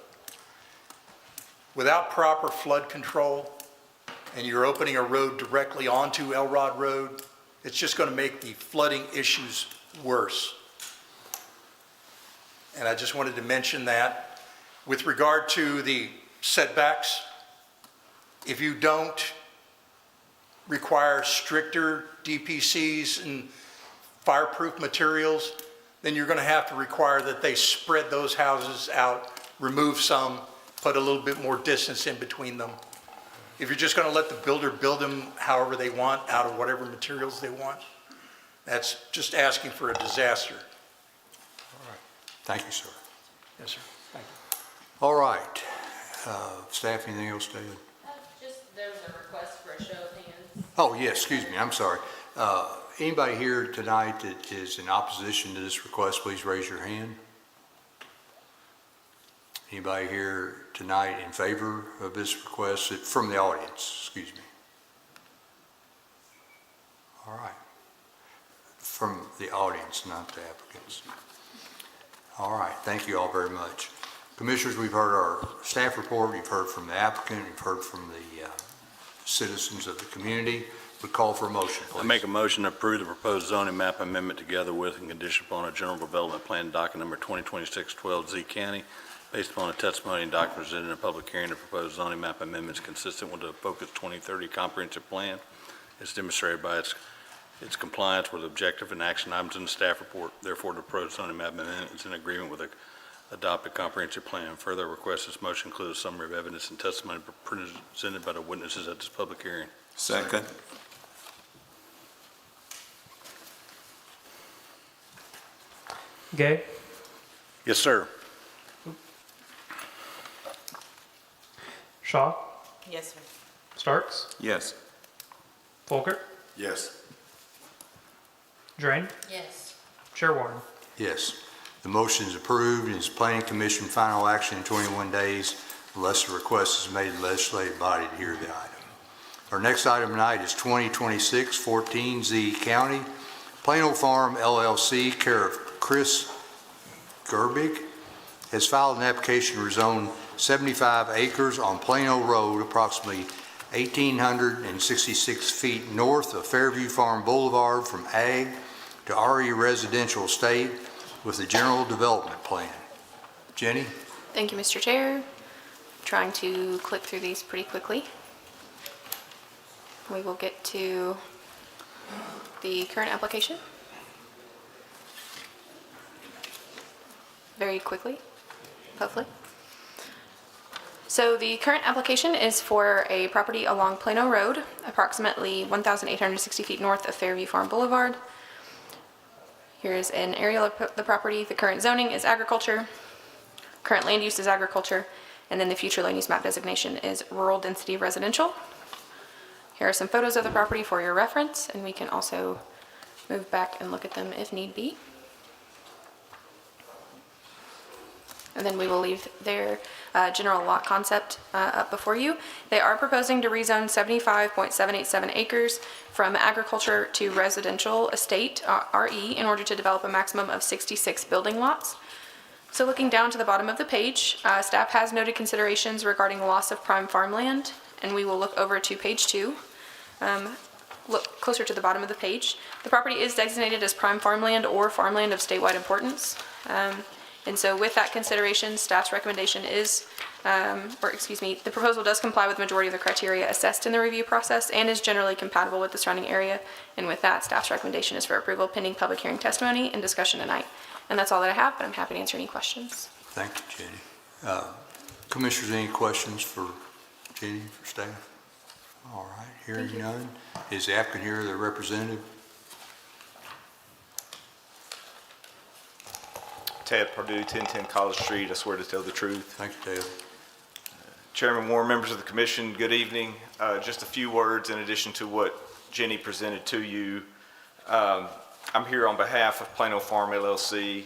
Without proper flood control, and you're opening a road directly onto Elrod Road, it's just going to make the flooding issues worse. And I just wanted to mention that. With regard to the setbacks, if you don't require stricter DPCs and fireproof materials, then you're going to have to require that they spread those houses out, remove some, put a little bit more distance in between them. If you're just going to let the builder build them however they want, out of whatever materials they want, that's just asking for a disaster. All right. Thank you, sir. Yes, sir. Thank you. All right. Staff, anything else to add? Just, there's a request for a show of hands. Oh, yes, excuse me, I'm sorry. Anybody here tonight that is in opposition to this request, please raise your hand. Anybody here tonight in favor of this request from the audience, excuse me? All right. From the audience, not the applicants. All right, thank you all very much. Commissioners, we've heard our staff report, we've heard from the applicant, we've heard from the citizens of the community. We call for a motion, please. I make a motion to approve the proposed zoning map amendment together with and condition upon a general development plan docket number 2026-12 Z County, based upon the testimony and documents presented in a public hearing. The proposed zoning map amendments consistent with the Focus 2030 comprehensive plan. It's demonstrated by its compliance with objective and action items in the staff report. Therefore, the proposed zoning map amendment is in agreement with the adopted comprehensive plan. Further request this motion includes a summary of evidence and testimony presented by the witnesses at this public hearing. Second. Gay, Yes, sir. Shaw, Yes, sir. Starks, Yes. Folker, Yes. Drain, Yes. Chair Warren. Yes. The motion is approved and is planning commission final action in 21 days unless the request is made to the legislative body to hear the item. Our next item tonight is 2026-14 Z County. Plano Farm LLC, care of Chris Gerbig, has filed an application to rezone 75 acres on Plano Road, approximately 1,866 feet north of Fairview Farm Boulevard, from ag to RE residential estate with a general development plan. Jenny? Thank you, Mr. Chair. Trying to click through these pretty quickly. We will get to the current application very quickly, hopefully. So the current application is for a property along Plano Road, approximately 1,860 feet north of Fairview Farm Boulevard. Here is an aerial of the property. The current zoning is agriculture. Current land use is agriculture. And then the future land use map designation is rural density residential. Here are some photos of the property for your reference, and we can also move back and look at them if need be. And then we will leave their general lot concept up before you. They are proposing to rezone 75.787 acres from agriculture to residential estate, RE, in order to develop a maximum of 66 building lots. So looking down to the bottom of the page, staff has noted considerations regarding loss of prime farmland, and we will look over to page 2. Look closer to the bottom of the page. The property is designated as prime farmland or farmland of statewide importance. And so with that consideration, staff's recommendation is, the proposal does comply with the majority of the criteria assessed in the review process and is generally compatible with the surrounding area. And with that, staff's recommendation is for approval pending public hearing testimony and discussion tonight. And that's all that I have, but I'm happy to answer any questions. Thank you, Jenny. Commissioners, any questions for Jenny, for staff? All right, hearing none. Is the applicant here, the representative? Ted Purdue, 1010 College Street. I swear to tell the truth. Thank you, Ted. Chairman Warren, members of the commission, good evening. Just a few words in addition to what Jenny presented to you. I'm here on behalf of Plano Farm LLC.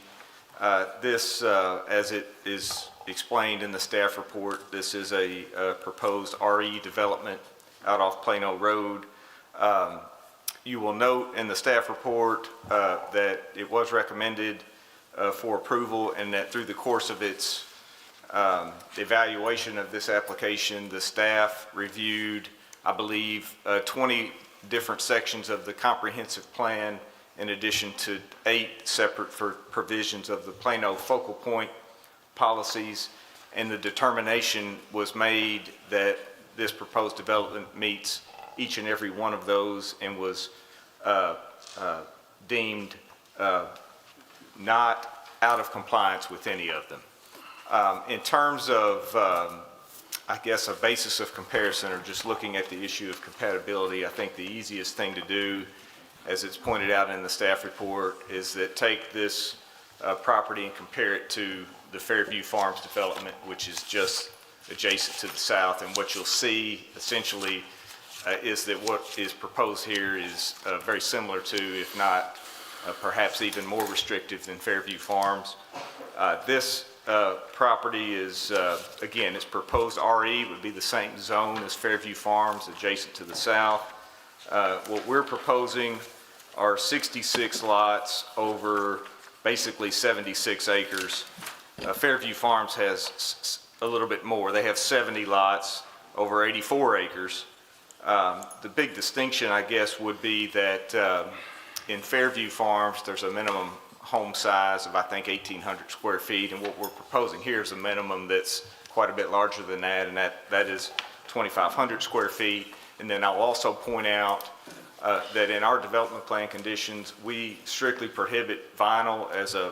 This, as it is explained in the staff report, this is a proposed RE development out off Plano Road. You will note in the staff report that it was recommended for approval, and that through the course of its evaluation of this application, the staff reviewed, I believe, 20 different sections of the comprehensive plan, in addition to 8 separate provisions of the Plano focal point policies, and the determination was made that this proposed development meets each and every one of those and was deemed not out of compliance with any of them. In terms of, I guess, a basis of comparison, or just looking at the issue of compatibility, I think the easiest thing to do, as it's pointed out in the staff report, is that take this property and compare it to the Fairview Farms development, which is just adjacent to the south. And what you'll see essentially is that what is proposed here is very similar to, if not perhaps even more restrictive than Fairview Farms. This property is, again, it's proposed RE, would be the same zone as Fairview Farms, adjacent to the south. What we're proposing are 66 lots over basically 76 acres. Fairview Farms has a little bit more. They have 70 lots over 84 acres. The big distinction, I guess, would be that in Fairview Farms, there's a minimum home size of, I think, 1,800 square feet, and what we're proposing here is a minimum that's quite a bit larger than that, and that is 2,500 square feet. And then I'll also point out that in our development plan conditions, we strictly prohibit vinyl as a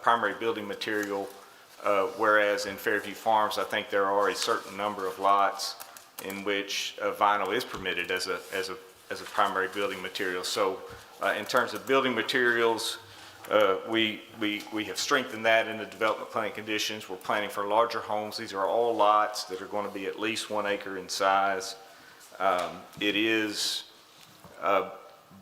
primary building material, whereas in Fairview Farms, I think there are a certain number of lots in which vinyl is permitted as a primary building material. So in terms of building materials, We have strengthened that in the development plan conditions. We're planning for larger homes. These are all lots that are going to be at least 1 acre in size. It is,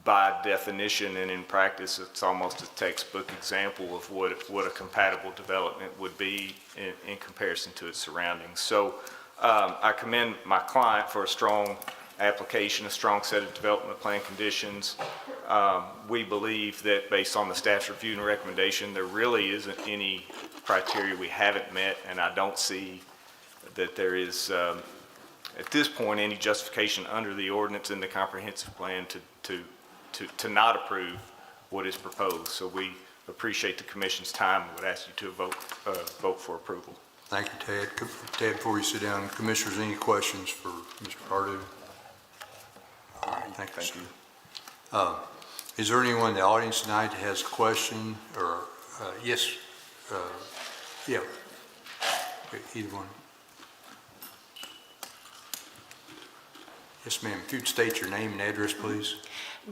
by definition and in practice, it's almost a textbook example of what a compatible development would be in comparison to its surroundings. So I commend my client for a strong application, a strong set of development plan conditions. We believe that based on the staff's review and recommendation, there really isn't any criteria we haven't met, and I don't see that there is, at this point, any justification under the ordinance in the comprehensive plan to not approve what is proposed. So we appreciate the commission's time and would ask you to vote for approval. Thank you, Ted. Ted, before you sit down, Commissioners, any questions for Mr. Pardue? All right, thank you. Is there anyone in the audience tonight that has a question or, yes, yeah, either one. Yes, ma'am. If you'd state your name and address, please.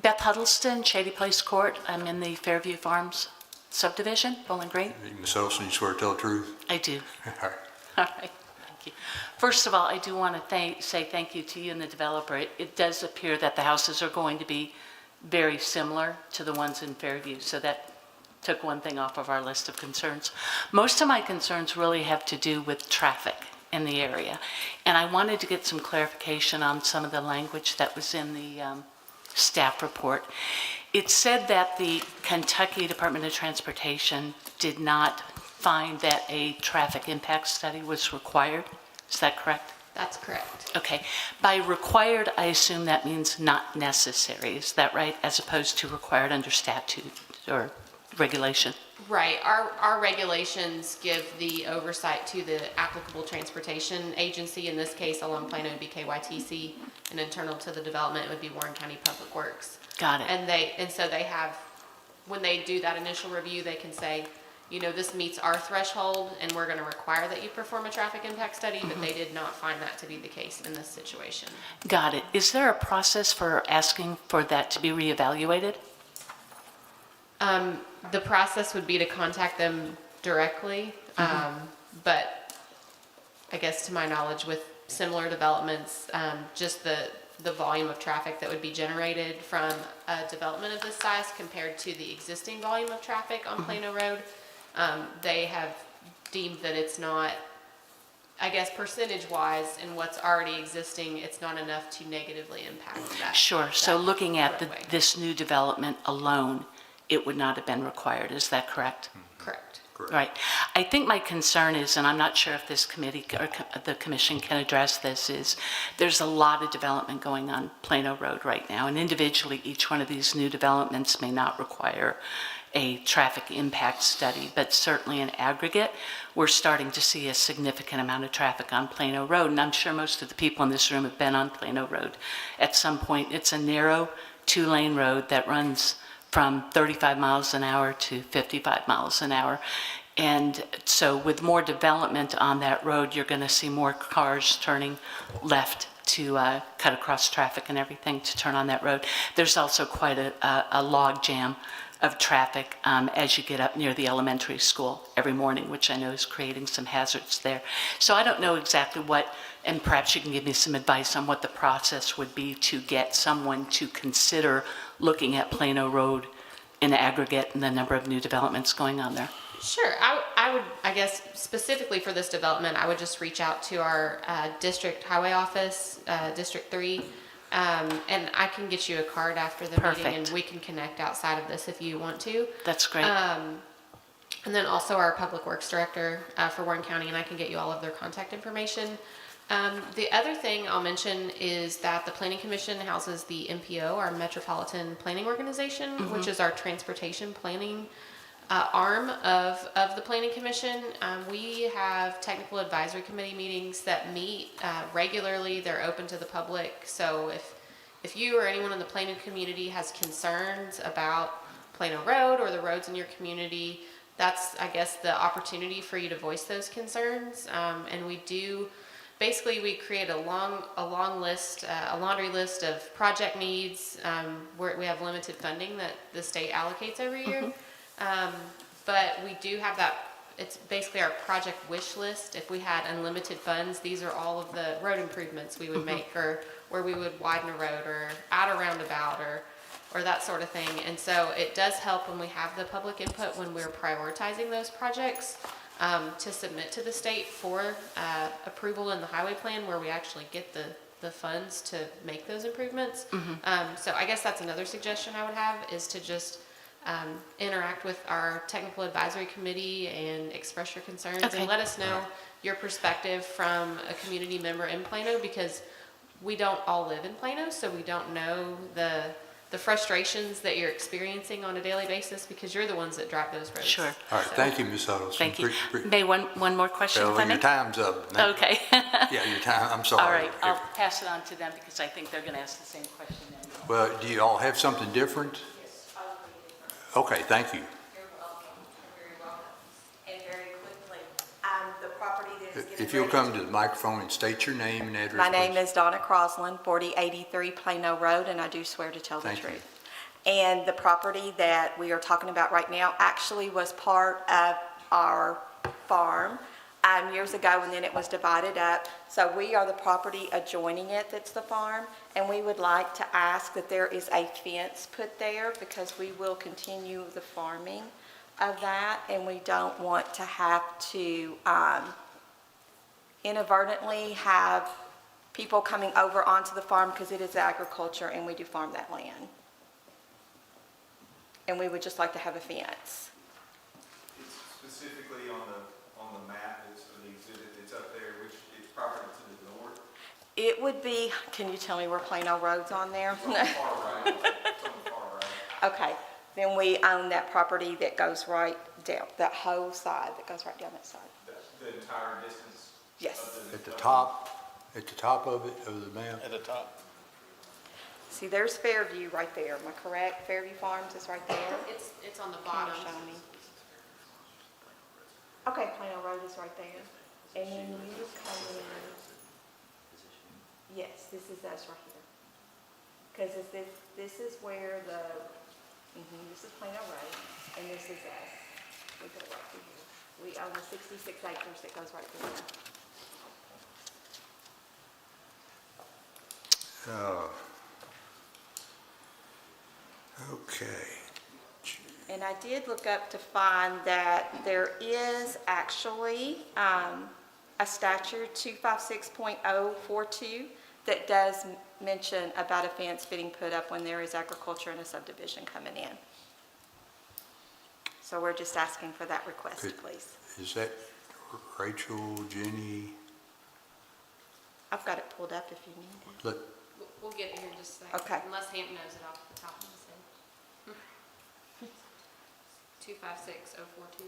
Beth Huddleston, Shady Place Court. I'm in the Fairview Farms subdivision, Bowling Green. Ms. Huddleston, you swear to tell the truth? I do. All right. All right, thank you. First of all, I do want to say thank you to you and the developer. It does appear that the houses are going to be very similar to the ones in Fairview, so that took one thing off of our list of concerns. Most of my concerns really have to do with traffic in the area, and I wanted to get some clarification on some of the language that was in the staff report. It said that the Kentucky Department of Transportation did not find that a traffic impact study was required. Is that correct? That's correct. Okay. By required, I assume that means not necessary. Is that right? As opposed to required under statute or regulation? Right. Our regulations give the oversight to the applicable transportation agency. In this case, along Plano would be KYTC, and internal to the development would be Warren County Public Works. Got it. And so they have, when they do that initial review, they can say, you know, this meets our threshold and we're going to require that you perform a traffic impact study, but they did not find that to be the case in this situation. Got it. Is there a process for asking for that to be reevaluated? The process would be to contact them directly, but I guess to my knowledge with similar developments, just the volume of traffic that would be generated from a development of this size compared to the existing volume of traffic on Plano Road, they have deemed that it's not, I guess percentage-wise in what's already existing, it's not enough to negatively impact that. Sure. So looking at this new development alone, it would not have been required. Is that correct? Correct. Right. I think my concern is, and I'm not sure if this committee or the commission can address this, is there's a lot of development going on Plano Road right now, and individually each one of these new developments may not require a traffic impact study, but certainly in aggregate, we're starting to see a significant amount of traffic on Plano Road, and I'm sure most of the people in this room have been on Plano Road. At some point, it's a narrow 2-lane road that runs from 35 miles an hour to 55 miles an hour. And so with more development on that road, you're going to see more cars turning left to cut across traffic and everything to turn on that road. There's also quite a log jam of traffic as you get up near the elementary school every morning, which I know is creating some hazards there. So I don't know exactly what, and perhaps you can give me some advice on what the process would be to get someone to consider looking at Plano Road in aggregate and the number of new developments going on there. Sure. I would, I guess, specifically for this development, I would just reach out to our district highway office, District 3, and I can get you a card after the meeting, and we can connect outside of this if you want to. That's great. And then also our Public Works Director for Warren County, and I can get you all of their contact information. The other thing I'll mention is that the Planning Commission houses the MPO, our Metropolitan Planning Organization, which is our transportation planning arm of the Planning Commission. We have technical advisory committee meetings that meet regularly. They're open to the public. So if you or anyone in the planning community has concerns about Plano Road or the roads in your community, that's, I guess, the opportunity for you to voice those concerns. And we do, basically we create a long list, a laundry list of project needs. We have limited funding that the state allocates every year. But we do have that, it's basically our project wish list. If we had unlimited funds, these are all of the road improvements we would make, or where we would widen a road, or add a roundabout, or that sort of thing. And so it does help when we have the public input, when we're prioritizing those projects, to submit to the state for approval in the highway plan, where we actually get the funds to make those improvements. So I guess that's another suggestion I would have, is to just interact with our technical advisory committee and express your concerns, Okay. and let us know your perspective from a community member in Plano, because we don't all live in Plano, so we don't know the frustrations that you're experiencing on a daily basis, because you're the ones that drive those roads. Sure. All right, thank you, Ms. Huddleston. Thank you. May, one more question, if I Well, may? your time's up. ma'am. Okay. Yeah, your time, I'm sorry. All right, I'll pass it on to them, because I think they're going to ask the same question then. Well, do you all have something different? Okay, thank you. You're welcome, you're very welcome. And very quickly, the property that is getting If you'll ready come to the microphone and state your name and address, My name please. is Donna Crosland, 4083 Plano Road, and I do swear to tell the Thank you. truth. And the property that we are talking about right now actually was part of our farm years ago, and then it was divided up. So we are the property adjoining it that's the farm, and we would like to ask that there is a fence put there, because we will continue the farming of that, and we don't want to have to inadvertently have people coming over onto the farm, because it is agriculture and we do farm that land. And we would just like to have a fence. It's specifically on the map, it's for the exhibit, it's up there, which it's property to the north. It would be, can you tell me where Plano Road's on there? It's on the far right, it's on the far right. Okay, then we own that property that goes right down, that whole side that goes right down that side. The entire distance? Yes. At the top of it, of the map? At the top. See, there's Fairview right there, am I correct? Fairview Farms is right there. It's on the Come on, bottom. show me. Okay, Plano Road is right there. And then you come in. Yes, this is us right here. Because this is where this is Plano Road, and this is us. We go right through here. We own the 66 acres that goes right through there. Okay. And I did look up to find that there is actually a statute 256.042 that does mention about a fence being put up when there is agriculture and a subdivision coming in. So we're just asking for that request, Good. please. Is that Rachel, Jenny? I've got it pulled up if you need it. Look, We'll get it here in just a second. Okay. Unless Hampton knows it off the top of his head. 256042.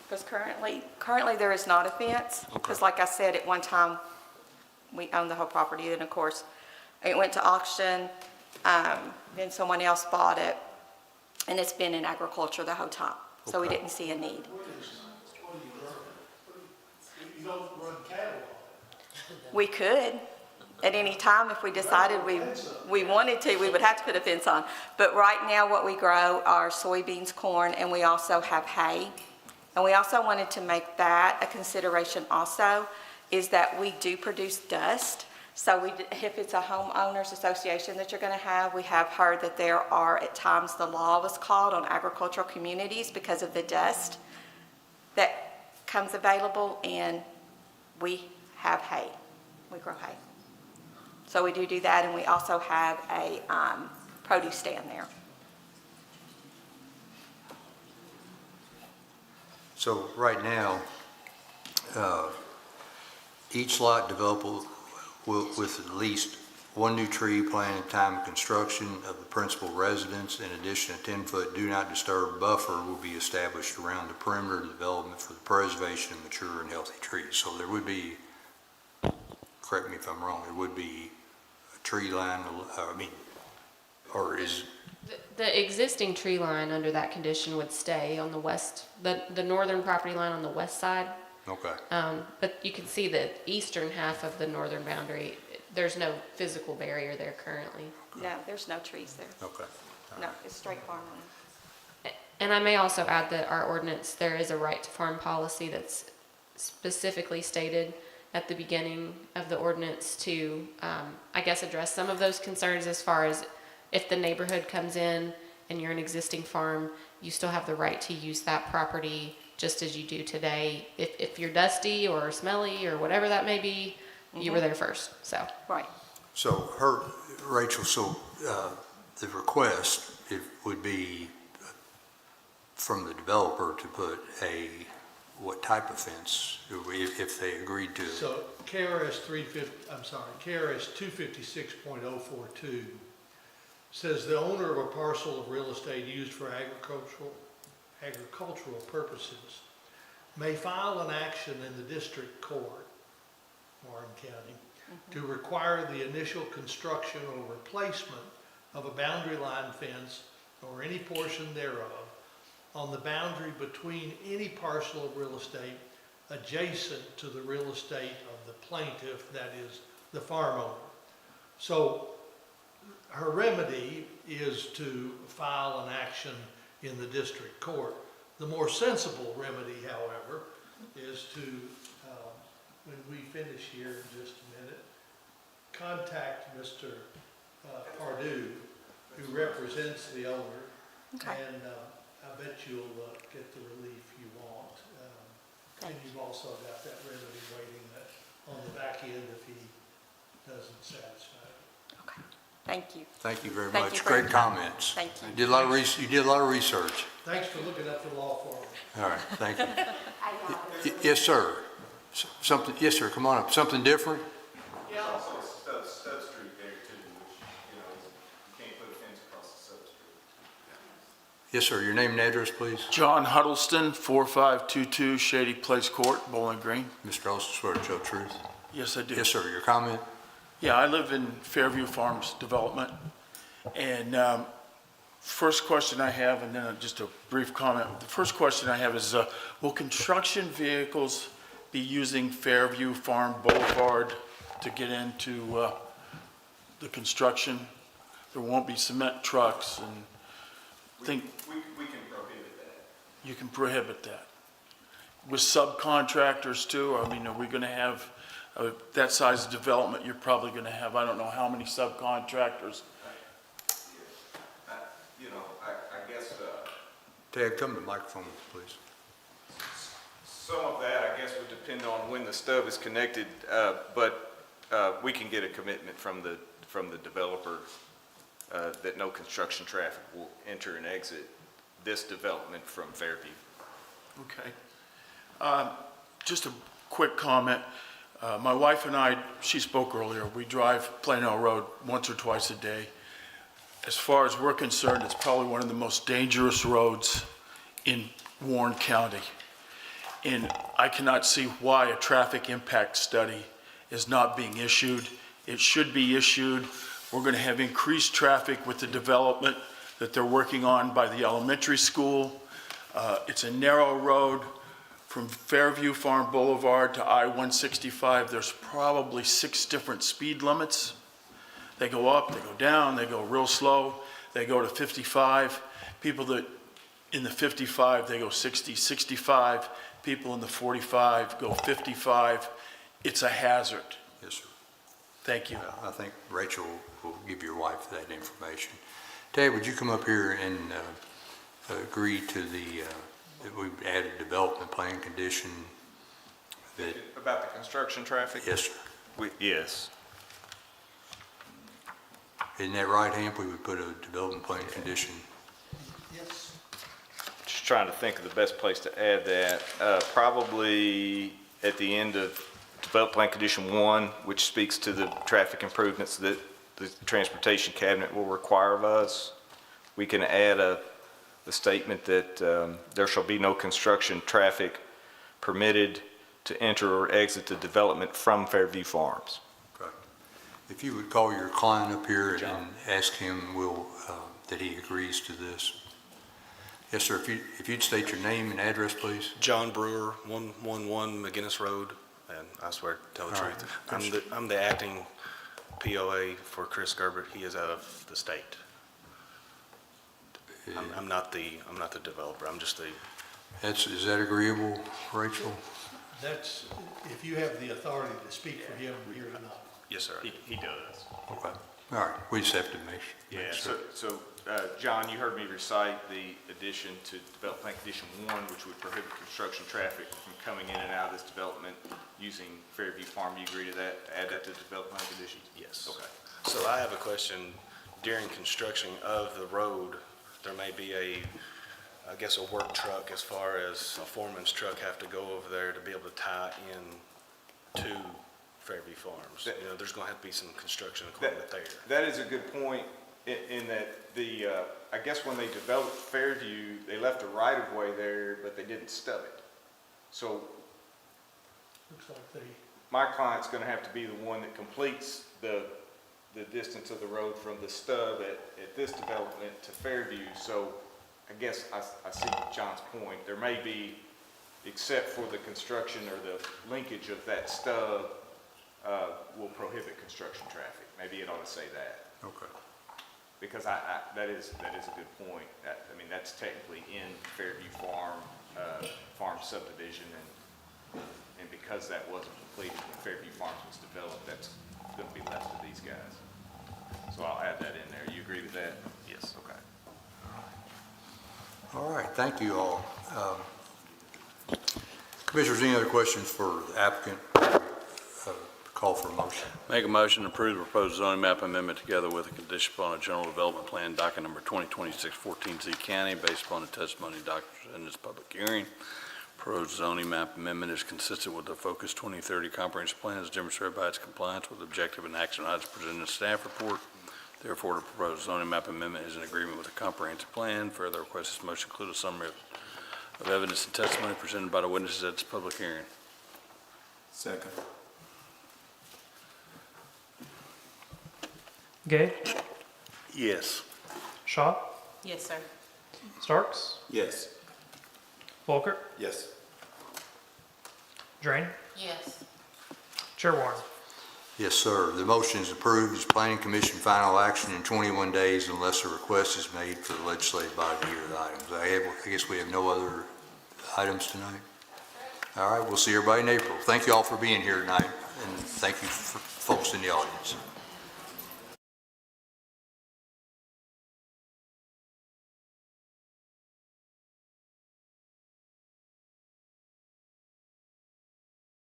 Because currently there is not a fence. Because like I said, at one time, we owned the whole property. Then, of course, it went to auction. Then someone else bought it. And it's been in agriculture the whole time. So we Okay. didn't see a need. You don't run cattle We could, at any time, if we decided we wanted to, we would have to put a fence on. But right now, what we grow are soybeans, corn, and we also have hay. And we also wanted to make that a consideration also, is that we do produce dust. So if it's a homeowners association that you're going to have, we have heard that there are, at times, the law was called on agricultural communities because of the dust that comes available, and we have hay. We grow hay. So we do that, and we also have a produce stand there. so right now, each lot developable will, with at least one new tree planted at time of construction of the principal residence. In addition, a 10-foot do not disturb buffer will be established around the perimeter of the development for the preservation of mature and healthy trees. So there would be, correct me if I'm wrong, there would be a tree line, or is, The existing tree line under that condition would stay on the west, the northern property line on the west side. okay. But you can see the eastern half of the northern boundary, there's no physical barrier there currently. No, there's no trees there. Okay, No, it's straight farmland. And I may also add that our ordinance, there is a right to farm policy that's specifically stated at the beginning of the ordinance to, I guess, address some of those concerns as far as if the neighborhood comes in and you're an existing farm, you still have the right to use that property just as you do today. If you're dusty or smelly or whatever that may be, you were there first, so. Right. So Rachel, the request, it would be from the developer to put what type of fence, if they agreed to it? So KRS 256.042 says the owner of a parcel of real estate used for agricultural purposes may file an action in the district court, Warren County, to require the initial construction or replacement of a boundary line fence or any portion thereof on the boundary between any parcel of real estate adjacent to the real estate of the plaintiff, that is, the farm owner. So her remedy is to file an action in the district court. The more sensible remedy, however, is to, when we finish here in just a minute, contact Mr. Pardue, who represents the owner, and I bet you'll get the relief you want. And you've also got that remedy waiting on the back end if he doesn't satisfy it. Okay, thank you. Thank you very Thank much. you for Great your time. comments. Thank you. You did a lot of research. Thanks for looking up the law for me. All right, thank you. Yes, sir. Something, yes, sir, come on up. Something different? Yeah, also Stud Street there too, which, you can't put a fence across the Stud Street. Yes, sir. Your name and address, please. John Huddleston, 4522 Shady Place Court, Bowling Green. Mr. Olson, swear to tell the truth? Yes, I do. Yes, sir. Your comment? Yeah, I live in Fairview Farms Development. And first question I have, and then just a brief comment. The first question I have is, will construction vehicles be using Fairview Farm Boulevard to get into the construction? There won't be cement trucks and We can prohibit that. You can prohibit that. With subcontractors too, I mean, are we gonna have, that size of development, you're probably gonna have, I don't know how many subcontractors. I guess, Ted, come to the microphone, please. some of that, I guess, would depend on when the stub is connected, but we can get a commitment from the developer that no construction traffic will enter and exit this development from Fairview. Okay. Just a quick comment. My wife and I, she spoke earlier, we drive Plano Road once or twice a day. As far as we're concerned, it's probably one of the most dangerous roads in Warren County. And I cannot see why a traffic impact study is not being issued. It should be issued. We're going to have increased traffic with the development that they're working on by the elementary school. It's a narrow road from Fairview Farm Boulevard to I-165. There's probably 6 different speed limits. They go up, they go down, they go real slow, they go to 55. People that in the 55, they go 60, 65. People in the 45 go 55. It's a hazard. Yes, sir. Thank you. I think Rachel will give your wife that information. Ted, would you come up here and agree to that we've added development plan condition that... About the construction traffic? Yes, sir. Yes. Isn't that right, Hamp? We would put a development plan condition. Yes. Just trying to think of the best place to add that. Probably at the end of Development Plan Condition 1, which speaks to the traffic improvements that the Transportation Cabinet will require of us. We can add the statement that there shall be no construction traffic permitted to enter or exit the development from Fairview Farms. Okay. If you would call your client up here and ask him that he agrees to this. Yes, sir. If you'd state your name and address, please. John Brewer, 111 McGinnis Road, and I swear to tell the All truth. right. I'm the acting POA for Chris Gerbert. He is out of the state. I'm not the developer, I'm just the, Is that agreeable, Rachel? That's, if you have the authority to speak for him, you're not. yes, sir. He does. Okay, all right, we just have to make Yeah, sure. so, John, you heard me recite the addition to Development Plan Condition 1, which would prohibit construction traffic from coming in and out of this development using Fairview Farm. You agree to that? Add that to the Development Plan Conditions? Yes. Okay. So I have a question. During construction of the road, there may be I guess, a work truck as far as a foreman's truck have to go over there to be able to tie in to Fairview Farms. You know, there's going to have to be some construction equipment there. That is a good point in that I guess when they developed Fairview, they left a right-of-way there, but they didn't stub it. So Looks like my client's going to have to be the one that completes the distance of the road from the stub at this development to Fairview. So I guess I see John's point. There may be, except for the construction or the linkage of that stub, will prohibit construction traffic. Maybe it ought to say that. Okay. Because that is a good point. I mean, that's technically in Fairview Farm subdivision, and because that wasn't completed when Fairview Farms was developed, that's going to be left to these guys. So I'll add that in there. You agree with that? Yes. Okay. All right, thank you all. Commissioners, any other questions for the applicant? Call for a motion. Make a motion to approve the proposed zoning map amendment together with a condition upon a general development plan, docket number 2026-14Z County, based upon the testimony of doctors in this public hearing. Proposed zoning map amendment is consistent with the Focus 2030 comprehensive plan as demonstrated by its compliance with objective and action items presented in the staff report. Therefore, the proposed zoning map amendment is in agreement with the comprehensive plan. Further, request this motion include a summary of evidence and testimony presented by the witnesses at this public hearing. Second. Gay, Yes. Shaw, Yes, sir. Starks, Yes. Folker, Yes. Drain, Yes. Chair Warren. Yes, sir. The motion is approved as Planning Commission final action in 21 days unless a request is made for the legislative body to hear the items. I guess we have no other items tonight. All right, we'll see everybody in April. Thank you all for being here tonight, and thank you for folks in the audience.